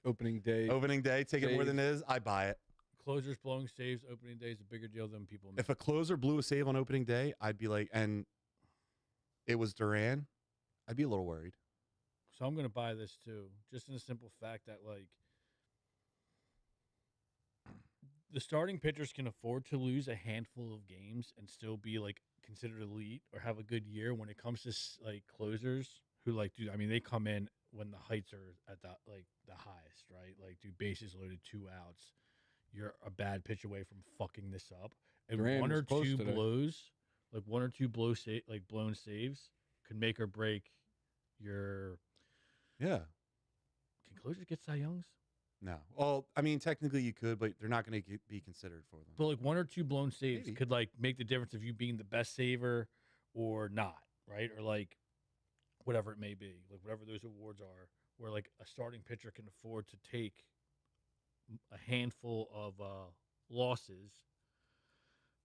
Opening day. Opening day, take it more than it is. I buy it. Closers blowing saves opening day is a bigger deal than people know. If a closer blew a save on opening day, I'd be like, and it was Duran, I'd be a little worried. So I'm going to buy this too, just in the simple fact that like the starting pitchers can afford to lose a handful of games and still be like considered elite or have a good year. When it comes to like closers who like do, I mean, they come in when the heights are at the highest, right? Like do bases loaded, 2 outs. You're a bad pitch away from fucking this up, and Duran one was or close two today. blows, like one or two blown saves, could make or break your. Yeah. Can closers get Cy Youngs? No. Well, I mean, technically you could, but they're not going to be considered for them. But like one or two blown saves Maybe. could like make the difference of you being the best saver or not, right? Or like whatever it may be, like whatever those awards are, where like a starting pitcher can afford to take a handful of losses,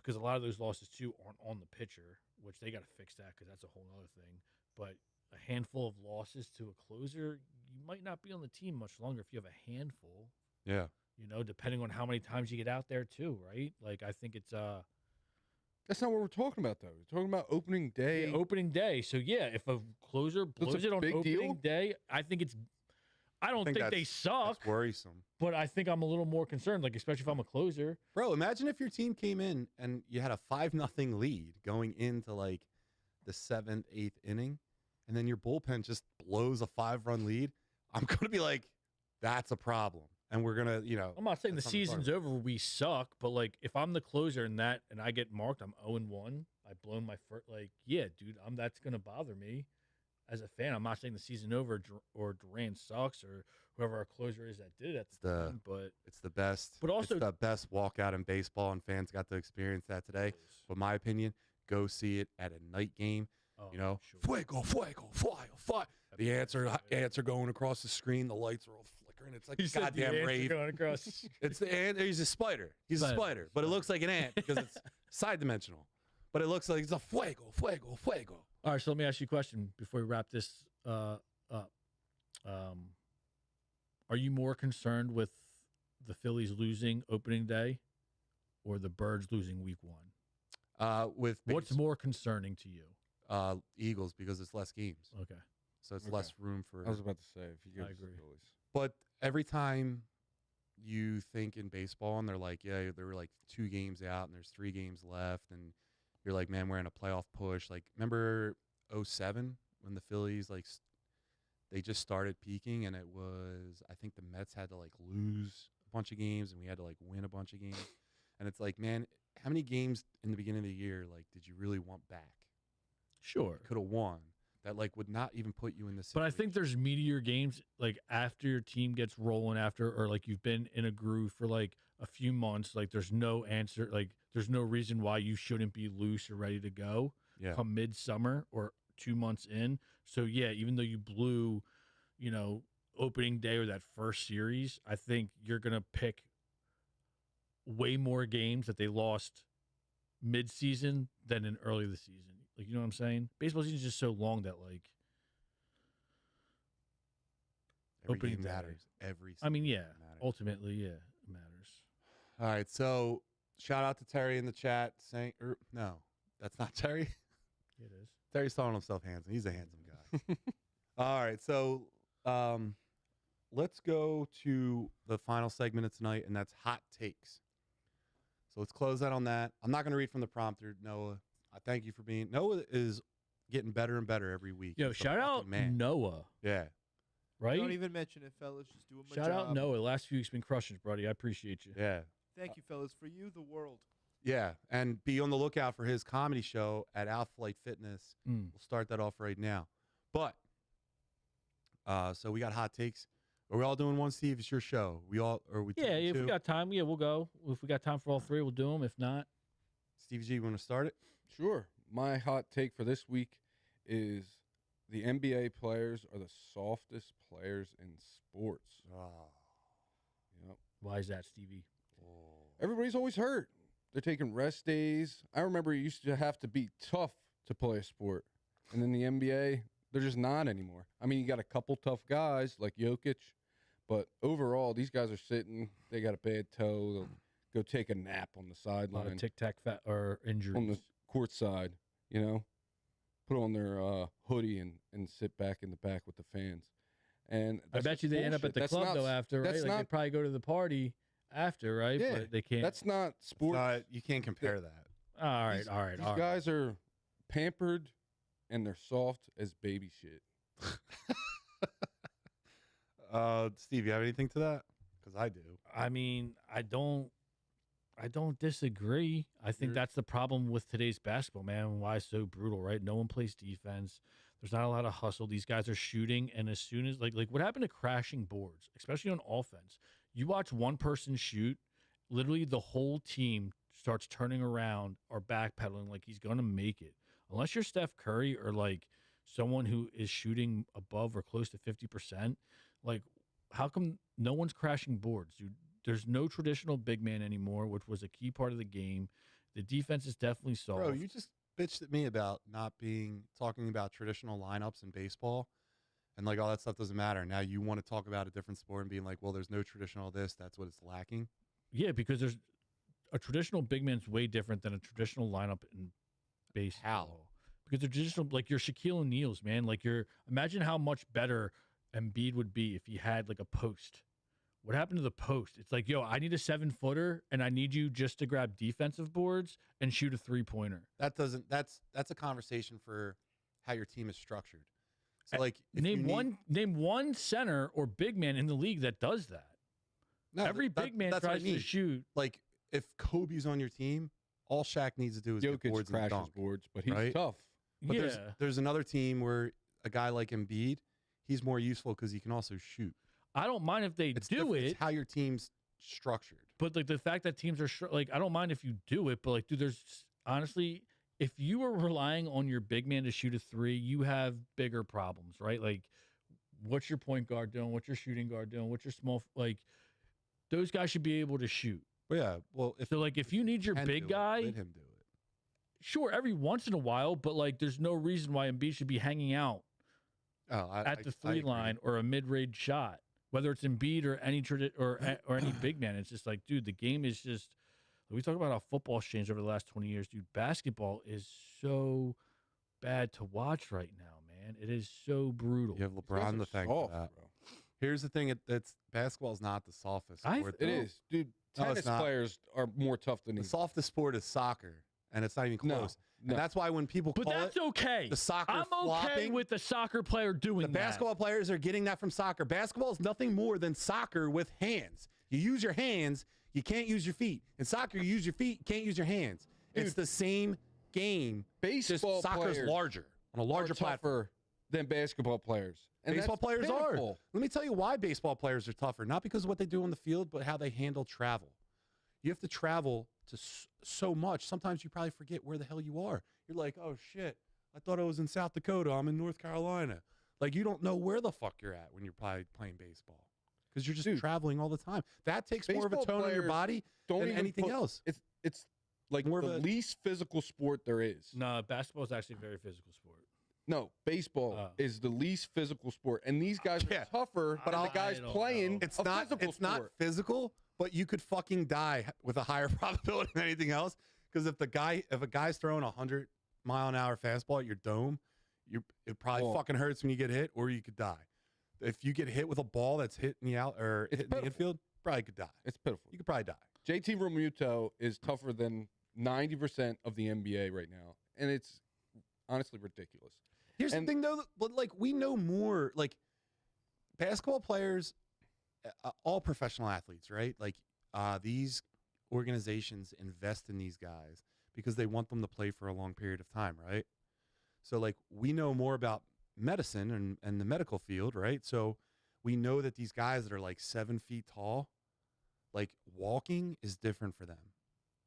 because a lot of those losses too aren't on the pitcher, which they got to fix that because that's a whole other thing. But a handful of losses to a closer, you might not be on the team much longer if you have a handful. Yeah. You know, depending on how many times you get out there too, right? Like I think it's That's not what we're talking about, though. We're talking about opening day. yeah, opening day. So yeah, if a closer blows a it on big opening deal? day, I think it's. I don't think they that's suck, worrisome. but I think I'm a little more concerned. Like especially if I'm a closer. Bro, imagine if your team came in and you had a 5-0 lead going into like the 7th, 8th inning, and then your bullpen just blows a 5-run lead. I'm going to be like, that's a problem. And we're going to, you know. I'm not saying the that's something to talk season's over, we suck, but like if I'm the closer and I get marked, I'm 0-1. I've blown my first. Like yeah, dude, that's gonna bother me as a fan. I'm not saying the season over or Duran sucks or whoever our closer is that did it at the time, but It's the best. But also- it's the best walkout in baseball, and fans got to experience that today. But my opinion, go see it at a night game. Oh, You know, sure. fuego, fuego, fuego, fuego. The answer going across the screen. The lights are all flickering. It's like You a said the goddamn ants are rave. going across. It's the ant. He's a spider. He's a Spider. spider, but it looks like an ant because it's side dimensional. But it looks like it's a fuego. All right, so let me ask you a question before we wrap this up. Are you more concerned with the Phillies losing opening day or the Birds losing week 1? What's more concerning to you? Eagles, because it's less games. Okay. So it's Okay. less room for. I was about to say, if you give I us the agree. Phillies. But every time you think in baseball and they're like, yeah, there were like 2 games out and there's 3 games left, and you're like, man, we're in a playoff push. Like, remember 07 when the Phillies, like, they just started peaking, and it was, I think the Mets had to, like, lose a bunch of games and we had to, like, win a bunch of games. And it's like, man, how many games in the beginning of the year, like, did you really want back? Sure. Could have won. That, like, would not even put you in this But I situation. think there's meteor games like after your team gets rolling or like you've been in a groove for like a few months. Like there's no answer. Like there's no reason why you shouldn't be loose or ready to go come midsummer or 2 months in. So yeah, even though you blew, opening day or that first series, I think you're going to pick way more games that they lost mid-season than in early the season. Like, you know what I'm saying? Baseball season is just so long that, like, every opening game day. matters. I mean, yeah, matters. ultimately, yeah, it matters. All right, so shout out to Terry in the chat saying, no, that's not Terry. It is. Terry's calling himself handsome. He's a handsome guy. All right, so let's go to the final segment of tonight, and that's hot takes. So let's close out on that. I'm not going to read from the prompter, Noah. I thank you for being. Noah is getting better and better every week. Yo, He's a shout out fucking man. Noah, Yeah. right? Don't even mention it, fellas. Just doing my Shout job. out Noah. Last few weeks been crushing it, buddy. I appreciate you. Yeah. Thank you, fellas. For you, the world. Yeah. And be on the lookout for his comedy show at Outflight Fitness. Mm. We'll start that off right now. But so we got hot takes. Are we all doing one, Steve? It's your show. Yeah, if we got time, we'll go. If we got time for all 3, we'll do them. If not, Stevie G, you want to start it? Sure. My hot take for this week is the NBA players are the softest players in sports. Yep. why is that, Stevie? Everybody's always hurt. They're taking rest days. I remember you used to have to be tough to play a sport. And in the NBA, they're just not anymore. I mean, you got a couple tough guys like Jokic, but overall, these guys are sitting. They got a bad toe. They'll go take a nap on the A lot sideline. of tic-tac or injuries. On the court side, put on their hoodie and sit back in the back with the fans. And I that's bet you just they end up bullshit. at the That's club not- though after, right? that's Like they not- probably go to the party after, right? Yeah, But they can't. That's not sports. You can't compare that. all right, These- all right, These all right. guys are pampered and they're soft as baby shit. Steve, you have anything to that? Because I do. I mean, I don't disagree. I think You're- that's the problem with today's basketball, man. Why it's so brutal, right? No one plays defense. There's not a lot of hustle. These guys are shooting, and as soon as like what happened to crashing boards, especially on offense, you watch one person shoot, literally the whole team starts turning around or backpedaling like he's gonna make it. Unless you're Steph Curry or like someone who is shooting above or close to 50%, like how come no one's crashing boards, dude? There's no traditional big man anymore, which was a key part of the game. The defense is definitely soft. Bro, you just bitched at me about not talking about traditional lineups in baseball and like all that stuff doesn't matter. Now you want to talk about a different sport and being like, well, there's no traditional this. That's what it's lacking. Yeah, because there's a traditional big man's way different than a traditional lineup in baseball. Because they're traditional, like your Shaquille O'Neal's, man. Like imagine how much better Embiid would be if he had like a post. What happened to the post? It's like, yo, I need a 7-footer and I need you just to grab defensive boards and shoot a 3-pointer. That's a conversation for how your team is structured. So like if Name you need- one center or big man in the league that does that. No, Every big man that's what I tries to mean. shoot. Like if Kobe's on your team, all Shaq needs to do is get Jokic boards and crashes dunk. boards, but he's right? tough. But yeah. there's another team where a guy like Embiid, he's more useful because he can also shoot. I don't mind if they It's do different. it. It's how your team's structured. But like the fact that teams are like, I don't mind if you do it, but like, dude, there's honestly, if you are relying on your big man to shoot a 3, you have bigger problems, right? Like, what's your point guard doing? What's your shooting guard doing? What's your small like? Those guys should be able to shoot. But yeah, well, if So like, if you need your can big do it, guy, let him do it. sure, every once in a while, but like, there's no reason why Embiid should be hanging out at the three line or a mid-range shot, whether it's Embiid or any or any big man. It's just like, dude, the game is just. We talk about how football's changed over the last 20 years, dude. Basketball is so bad to watch right now, man. It is so brutal. You have LeBron to thank for that. Bro. Here's the thing: it's basketball is not the softest sport. It is, dude. Tennis players are more tough than the softest sport is soccer, and it's not even close. No. And that's why when people call that's okay. The soccer I'm flopping, okay with the soccer player doing the basketball players are getting that from soccer. Basketball is nothing more than soccer with hands. You use your hands. You can't use your feet. In soccer, you use your feet. You can't use your hands. Dude, it's the same game. Baseball soccer's larger on a larger platform than basketball players. And baseball players are. Let me tell you why baseball players are tougher. Not because of what they do on the field, but how they handle travel. You have to travel to so much. Sometimes you probably forget where the hell you are. You're like, oh shit, I thought I was in South Dakota. I'm in North Carolina. Like you don't know where the fuck you're at when you're probably playing baseball. Because you're just traveling all the time. That takes more of a tone on your body than anything else. It's like more the least physical sport there is. No, basketball is actually a very physical sport. No, baseball is the least physical sport, and these guys are tougher. But the guys playing, it's not physical, but you could fucking die with a higher probability than anything else. Because if a guy's throwing 100-mile-an-hour fastball at your dome, it probably fucking hurts when you get hit, or you could die. If you get hit with a ball that's hitting you out or hitting the infield, probably could die. It's pitiful. You could probably die. JT Realmuto is tougher than 90% of the NBA right now, and it's honestly ridiculous. Here's the thing, though, but like we know more. Like basketball players, all professional athletes, right? Like these organizations invest in these guys because they want them to play for a long period of time, right? So like we know more about medicine and the medical field, right? So we know that these guys that are like 7 feet tall, like walking is different for them.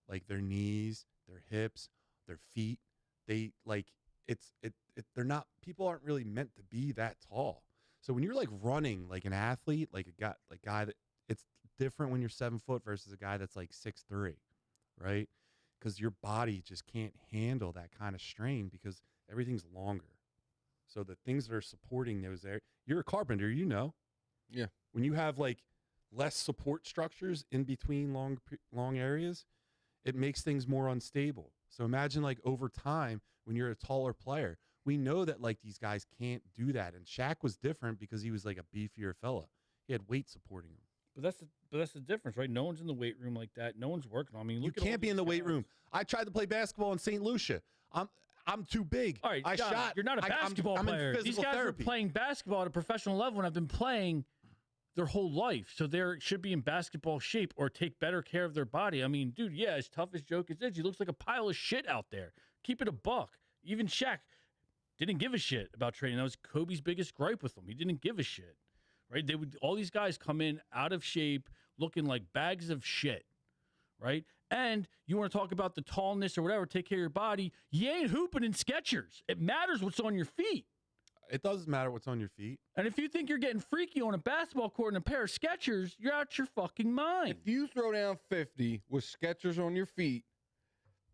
Like their knees, their hips, their feet, they like they're not, people aren't really meant to be that tall. So when you're like running like an athlete, like a guy that it's different when you're 7 foot versus a guy that's like 6'3", right? Because your body just can't handle that kind of strain because everything's longer. So the things that are supporting those there, you're a carpenter, you know. Yeah. When you have like less support structures in between long areas, it makes things more unstable. So imagine like over time when you're a taller player, we know that like these guys can't do that. And Shaq was different because he was like a beefier fella. He had weight supporting him. But that's the difference, right? No one's in the weight room like that. No one's working on. I mean, you can't be in the weight room. I tried to play basketball in St. Lucia. I'm too big. All right, I John, shot. You're not a basketball player. These guys are playing basketball at a professional level and have been playing their whole life. So they should be in basketball shape or take better care of their body. I mean, dude, yeah, as tough as Jokic is, he looks like a pile of shit out there. Keep it a buck. Even Shaq didn't give a shit about training. That was Kobe's biggest gripe with him. He didn't give a shit, right? All these guys come in out of shape, looking like bags of shit, right? And you want to talk about the tallness or whatever, take care of your body. You ain't hooping in Skechers. It matters what's on your feet. It doesn't matter what's on your feet. And if you think you're getting freaky on a basketball court in a pair of Skechers, you're out your fucking mind. If you throw down 50 with Skechers on your feet,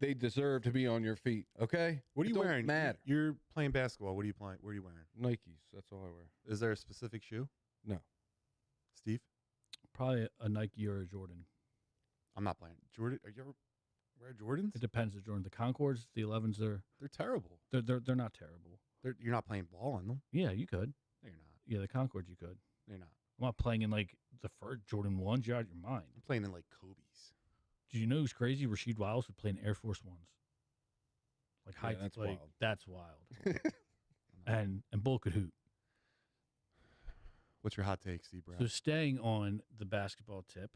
they deserve to be on your feet, okay? What are you wearing? Matter. You're playing basketball. What are you playing? What are you wearing? Nikes. That's all I wear. Is there a specific shoe? No. Steve? Probably a Nike or a Jordan. I'm not playing. Jordan? Are you ever wear Jordans? It depends. The Jordan, the Concords, the 11s, they're terrible. They're not terrible. You're not playing ball on them. Yeah, you could. No, you're not. Yeah, the Concords you could. No, you're not. I'm not playing in like the first Jordan 1s. You're out of your mind. I'm playing in like Kobe's. Do you know who's crazy? Rasheed Wiles would play in Air Force 1s. Like high. That's like, wild. That's wild. and Bull could hoop. What's your hot take, Steve Brown? So staying on the basketball tip,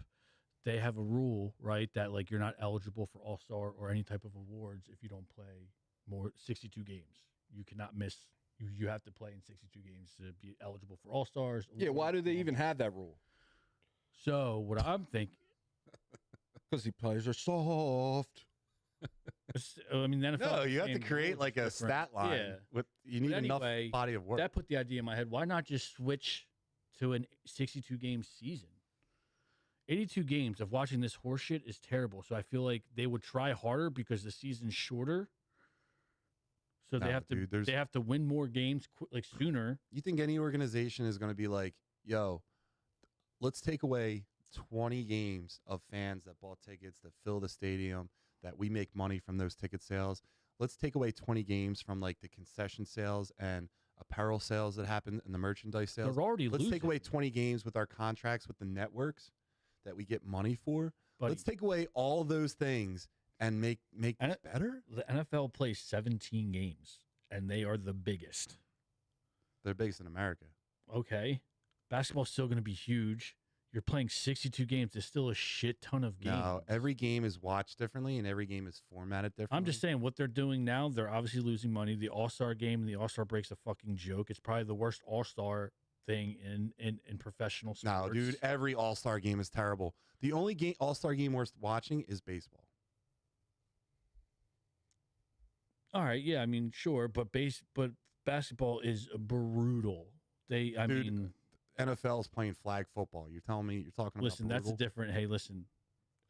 they have a rule, right, that like you're not eligible for All-Star or any type of awards if you don't play more 62 games. You cannot miss. You have to play in 62 games to be eligible for All-Stars. Yeah, why do they even have that rule? So what I'm thinking, because the players are soft. I mean, the NFL. No, you have to create like a stat line. Yeah. You need enough body of work. That put the idea in my head. Why not just switch to a 62-game season? 82 games of watching this horseshit is terrible. So I feel like they would try harder because the season's shorter, So they No, have to dude, there's- they have to win more games like sooner. You think any organization is going to be like, yo, let's take away 20 games of fans that bought tickets that fill the stadium, that we make money from those ticket sales. Let's take away 20 games from like the concession sales and apparel sales that happen and the merchandise sales. They're already Let's losing. take away 20 games with our contracts with the networks that we get money for. But Let's take away all of those things and make And it better. the NFL plays 17 games, and they are the biggest. They're biggest in America. Okay, basketball's still going to be huge. You're playing 62 games. There's still a shit ton of games. No, every game is watched differently and every game is formatted differently. I'm just saying what they're doing now. They're obviously losing money. The All-Star game and the All-Star break's a fucking joke. It's probably the worst All-Star thing in professional sports. No, dude, every All-Star game is terrible. The only game All-Star game worth watching is baseball. All right, yeah, I mean, sure, but basketball is brutal. I Dude, mean, NFL is playing flag football. You're telling me you're talking listen, about that's a brutal? different. Hey, listen,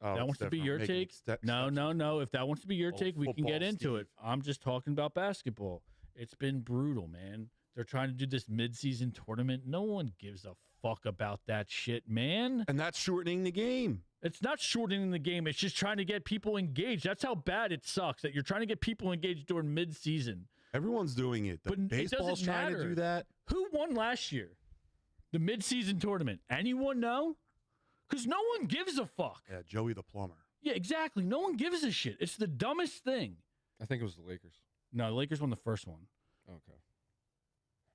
Oh, that it's wants to be different. your Making take. steps. No. If that wants to be your Oh, take, we can get football, into it. Steve. I'm just talking about basketball. It's been brutal, man. They're trying to do this mid-season tournament. No one gives a fuck about that shit, man. And that's shortening the game. It's not shortening the game. It's just trying to get people engaged. That's how bad it sucks that you're trying to get people engaged during mid-season. Everyone's doing it. The But it baseball's doesn't trying to matter. do that. Who won last year? The mid-season tournament. Anyone know? Because no one gives a fuck. Yeah, Joey the plumber. Yeah, exactly. No one gives a shit. It's the dumbest thing. I think it was the Lakers. No, the Lakers won the first one. Okay.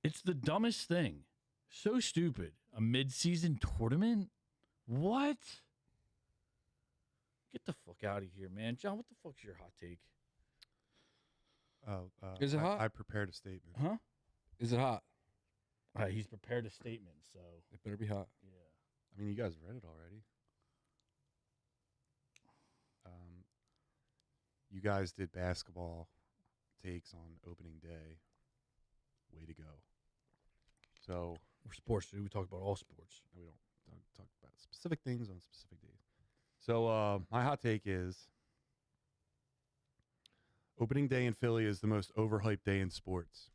It's the dumbest thing. So stupid. A mid-season tournament? What? Get the fuck out of here, man. John, what the fuck's your hot take? Oh, Is it hot? I prepared a statement. Huh? Is it hot? He's prepared a statement, so It better be hot. yeah. I mean, you guys read it already. You guys did basketball takes on opening day. Way to go. So We're sports, dude. We talk about all sports. we don't talk about specific things on specific days. So my hot take is opening day in Philly is the most overhyped day in sports.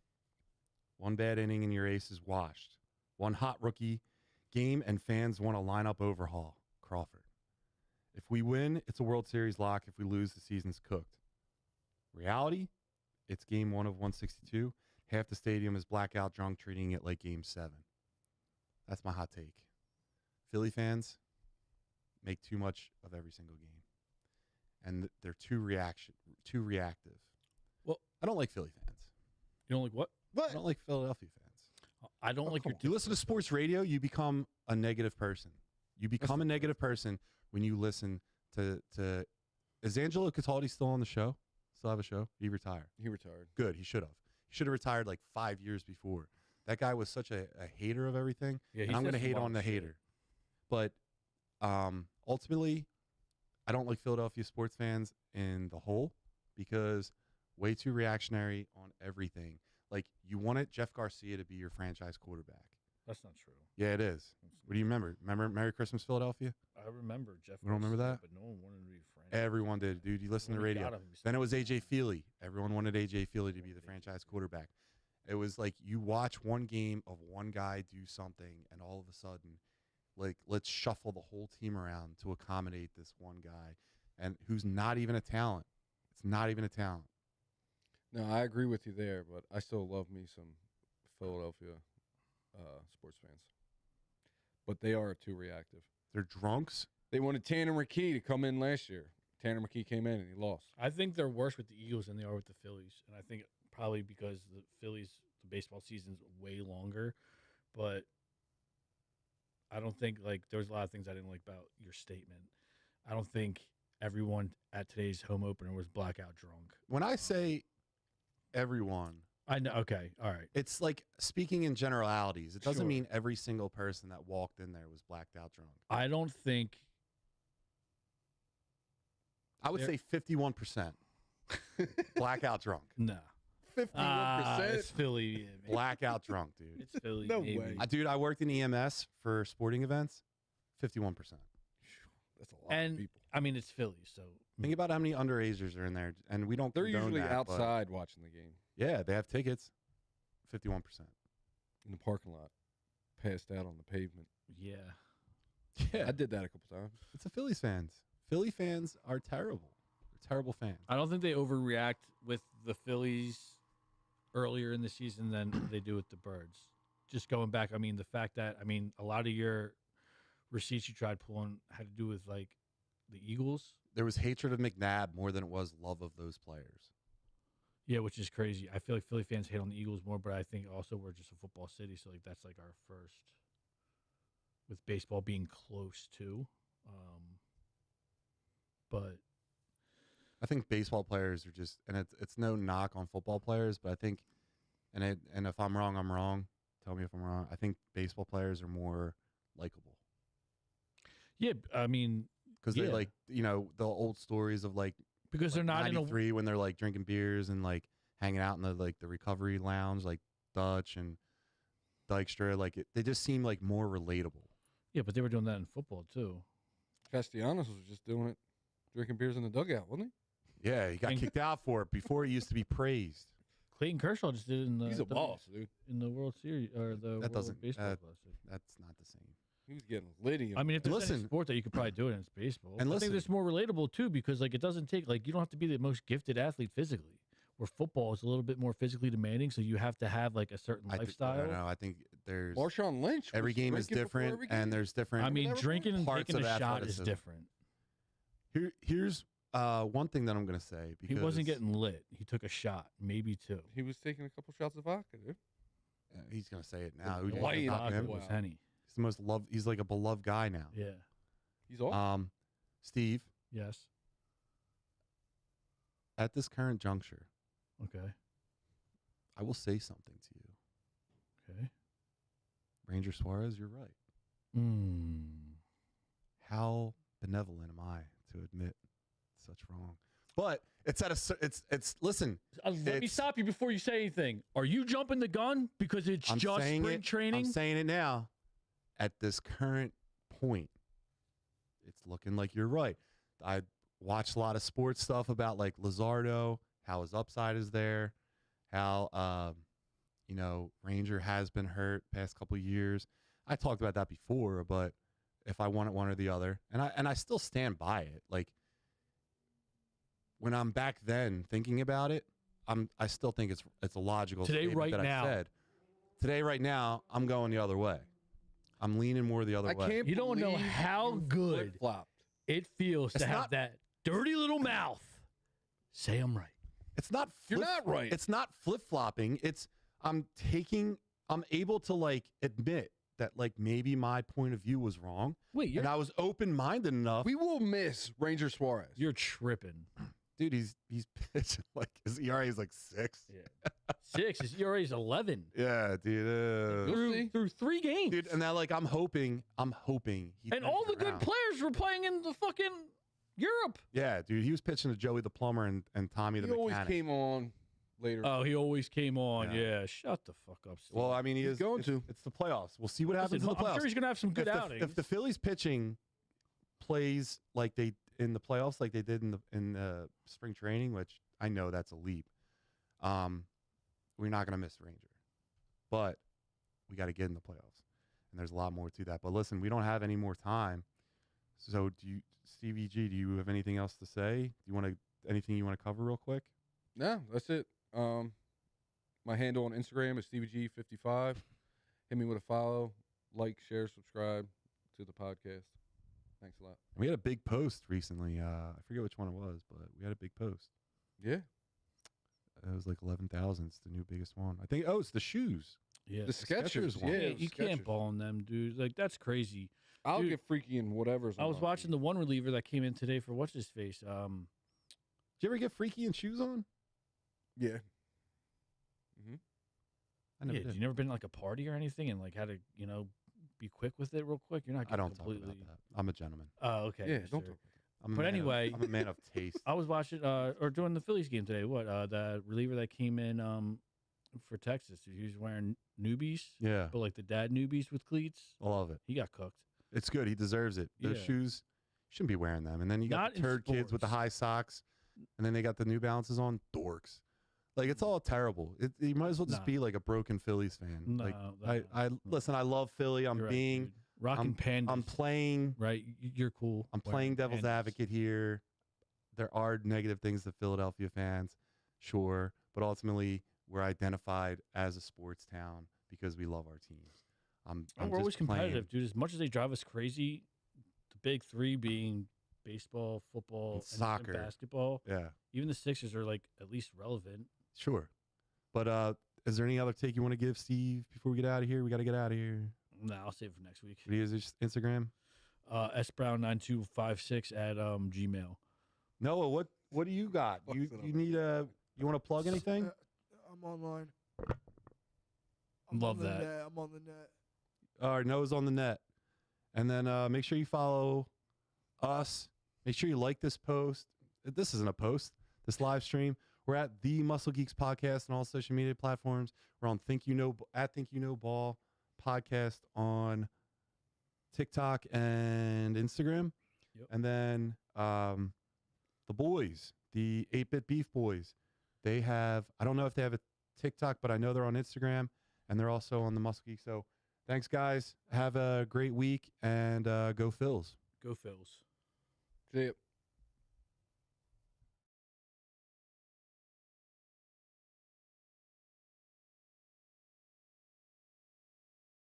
One bad inning and your ace is washed. One hot rookie game and fans want a lineup overhaul. Crawford. If we win, it's a World Series lock. If we lose, the season's cooked. Reality, it's game 1 of 162. Half the stadium is blackout drunk, treating it like game 7. That's my hot take. Philly fans make too much of every single game. And they're too reactive. Well, I don't like Philly fans. You don't like what? I don't like Philadelphia fans. I don't like your. You listen to sports radio, you become a negative person. You become a negative person when you listen to is Angelo Cataldi still on the show? Still have a show? He retired. He retired. Good. He should have. He should have retired like 5 years before. That guy was such a hater of everything. Yeah, And I'm going to hate on the hater. But ultimately, I don't like Philadelphia sports fans in the whole because way too reactionary on everything. Like, you wanted Jeff Garcia to be your franchise quarterback. That's not true. Yeah, it is. What do you remember? Remember Merry Christmas, Philadelphia? I remember Jeff. You don't remember Garcia, that? But no one wanted to be friends. Everyone did, dude. You listen to the radio. Then it was A.J. Feely. Everyone wanted A.J. Feely to be the franchise quarterback. It was like you watch one game of one guy do something, and all of a sudden, like, let's shuffle the whole team around to accommodate this one guy, and who's not even a talent. It's not even a talent. No, I agree with you there, but I still love me some Philadelphia sports fans. But they are too reactive. They're drunks. They wanted Tanner McKee to come in last year. Tanner McKee came in and he lost. I think they're worse with the Eagles than they are with the Phillies, and I think probably because the Phillies, the baseball season's way longer. But I don't think there's a lot of things I didn't like about your statement. I don't think everyone at today's home opener was blackout drunk. When I say everyone, I know. Okay, all right. it's like speaking in generalities. It doesn't Sure. mean every single person that walked in there was blacked out drunk. I don't think. I would say 51% blackout drunk. Nah. 51%? It's Philly. Yeah, maybe. Blackout drunk, dude. It's Philly. No maybe. way. Dude, I worked in EMS for sporting events. 51%. That's a lot And of people. I mean, it's Philly, so Think about how many underagers are in there, and we don't. They're condone usually that, but outside watching the game. Yeah, they have tickets. 51%. In the parking lot, passed out on the pavement. Yeah. Yeah, I did that a couple times. it's the Phillies fans. Philly fans are terrible. They're terrible fans. I don't think they overreact with the Phillies earlier in the season than they do with the Birds. Just going back, I mean, the fact that, I mean, a lot of your receipts you tried pulling had to do with, like, the Eagles. There was hatred of McNabb more than it was love of those players. Yeah, which is crazy. I feel like Philly fans hate on the Eagles more, but I think also we're just a football city, so, like, that's, like, our first, with baseball being close to. But I think baseball players are just, and it's no knock on football players, but I think, and if I'm wrong, I'm wrong. Tell me if I'm wrong. I think baseball players are more likable yeah, I mean, because Yeah. they like, you know, the old stories of like because they're not in a 93 when they're like drinking beers and like hanging out in the recovery lounge, like Dutch and Dykstra. Like they just seem like more relatable. yeah, but they were doing that in football too. Castellanos was just doing it, drinking beers in the dugout, wasn't Yeah, he got And- kicked out for it. Before he used to be praised. Clayton Kershaw just did it in the he? He's a boss, dude. in the World Series or the That World doesn't- Baseball Classic. That's not the same. He was getting litty. I mean, if there's any Listen. sport that you could probably do it, it's baseball. And I listen. think it's more relatable too because like it doesn't take like you don't have to be the most gifted athlete physically. Where football is a little bit more physically demanding, so you have to have like a certain I lifestyle. don't know. I think there's Marshawn Lynch. every was game is drinking before different, every game. and there's different. I mean, Whatever drinking and parts taking a of shot is athleticism. different. Here's one thing that I'm gonna say because He wasn't getting lit. He took a shot, maybe two. He was taking a couple shots of vodka, dude. He's gonna say it now. The Who white knock vodka him? was- was Henny. He's the most loved. He's like a beloved guy now. Yeah. He's off. Steve, Yes. at this current juncture, Okay. I will say something to you. Okay. Ranger Suarez, you're right. Mm. How benevolent am I to admit such wrong? But it's at it's listen. Let me It's- stop you before you say anything. Are you jumping the gun because it's I'm just saying spring it. training? I'm saying it now. At this current point, it's looking like you're right. I watched a lot of sports stuff about like Luzardo, how his upside is there, how you know, Ranger has been hurt past couple of years. I talked about that before, but if I wanted one or the other, and I still stand by it. Like when I'm back then thinking about it, I still think it's a logical Today, statement right that now. I said. Today, right now, I'm going the other way. I'm leaning more the other I way. can't. You don't know believe how you good flip-flopped. It feels It's to have not- that dirty little mouth. Say I'm right. It's not. You're not right. It's not flip flopping. It's I'm able to like admit that like maybe my point of view was wrong, Wait, and I was open minded enough. We will miss Ranger Suarez. you're tripping. Dude, he's pitching like his ERA is like 6. Yeah. 6. His ERA is 11 Yeah, dude. You'll see. through 3 games. Dude, and now like I'm hoping he And turns all it the good around. players were playing in the fucking Europe. Yeah, dude, he was pitching to Joey the plumber and Tommy the He always mechanic. came on later. Oh, he always came on. Yeah. Yeah, shut the fuck up, Steve. Well, I mean, He's going it's, to. It's the playoffs. We'll see what happens Listen, in the playoffs. I'm sure he's gonna have some good outings. If the Phillies pitching plays like they in the playoffs, like they did in the spring training, which I know that's a leap, we're not gonna miss Ranger, but we got to get in the playoffs, and there's a lot more to that. But listen, we don't have any more time, so Stevie G, do you have anything else to say? Do you want to anything you want to cover real quick? No, that's it. My handle on Instagram is StevieG55. Hit me with a follow, like, share, subscribe to the podcast. Thanks a lot. We had a big post recently. I forget which one it was, but we had a big post. Yeah. It was like 11,000. It's the new biggest one. I think. Oh, it's the shoes. yeah, The Skechers one. yeah, Yeah, you can't Skechers. ball on them, dude. Like that's crazy. I'll Dude, get freaky in whatever's. I was watching the one reliever that came in today for what's his face. Did you ever get freaky and shoes on? Yeah. I never Yeah, did. you never been to, like a party or anything and like had to be quick with it real quick. You're not. I Getting don't completely. talk about that. I'm a gentleman. Oh, okay. Yeah. yes, Don't sir. talk. I'm a But man of- anyway- I'm a man of taste. I was watching or during the Phillies game today. What the reliever that came in for Texas? He was wearing newbies, Yeah, but like the dad newbies with cleats. I love it. He got cooked. It's good. He deserves it. Those Yeah. shoes shouldn't be wearing them. And then you got Not the in turd kids with the sports. high socks, and then they got the New Balances on. Dorks. Like it's all terrible. You might as well just Nah. be like a broken Phillies fan. No, like no. I listen. I love Philly. I'm You're right, being. dude. Rockin' Pandas. I'm playing. Right, you're cool. I'm wearing playing devil's Pandas. advocate here. There are negative things to Philadelphia fans, sure, but ultimately we're identified as a sports town because we love our teams. I'm And just we're always competitive, playing. dude. As much as they drive us crazy, the big three being baseball, football, and soccer. basketball. Yeah, Even the Sixers are like at least relevant. sure. But is there any other take you want to give, Steve, before we get out of here? We got to get out of here. Nah, I'll save it for next week. What is your Instagram? sbrown9256 at Gmail. Noah, what do you got? You need you want to plug anything? I'm online. Love on the that. Net. I'm on the net. All right, Noah's on the net. And then make sure you follow us. Make sure you like this post. This isn't a post. This live stream. We're at the Muscle Geeks Podcast on all social media platforms. We're on Think You Know Ball Podcast on TikTok and Instagram. Yep. And then the boys, the 8-Bit Beef Boys, they have, I don't know if they have a TikTok, but I know they're on Instagram and they're also on the Muscle Geek. So thanks, guys. Have a great week and go Phils. Go Phils. See ya.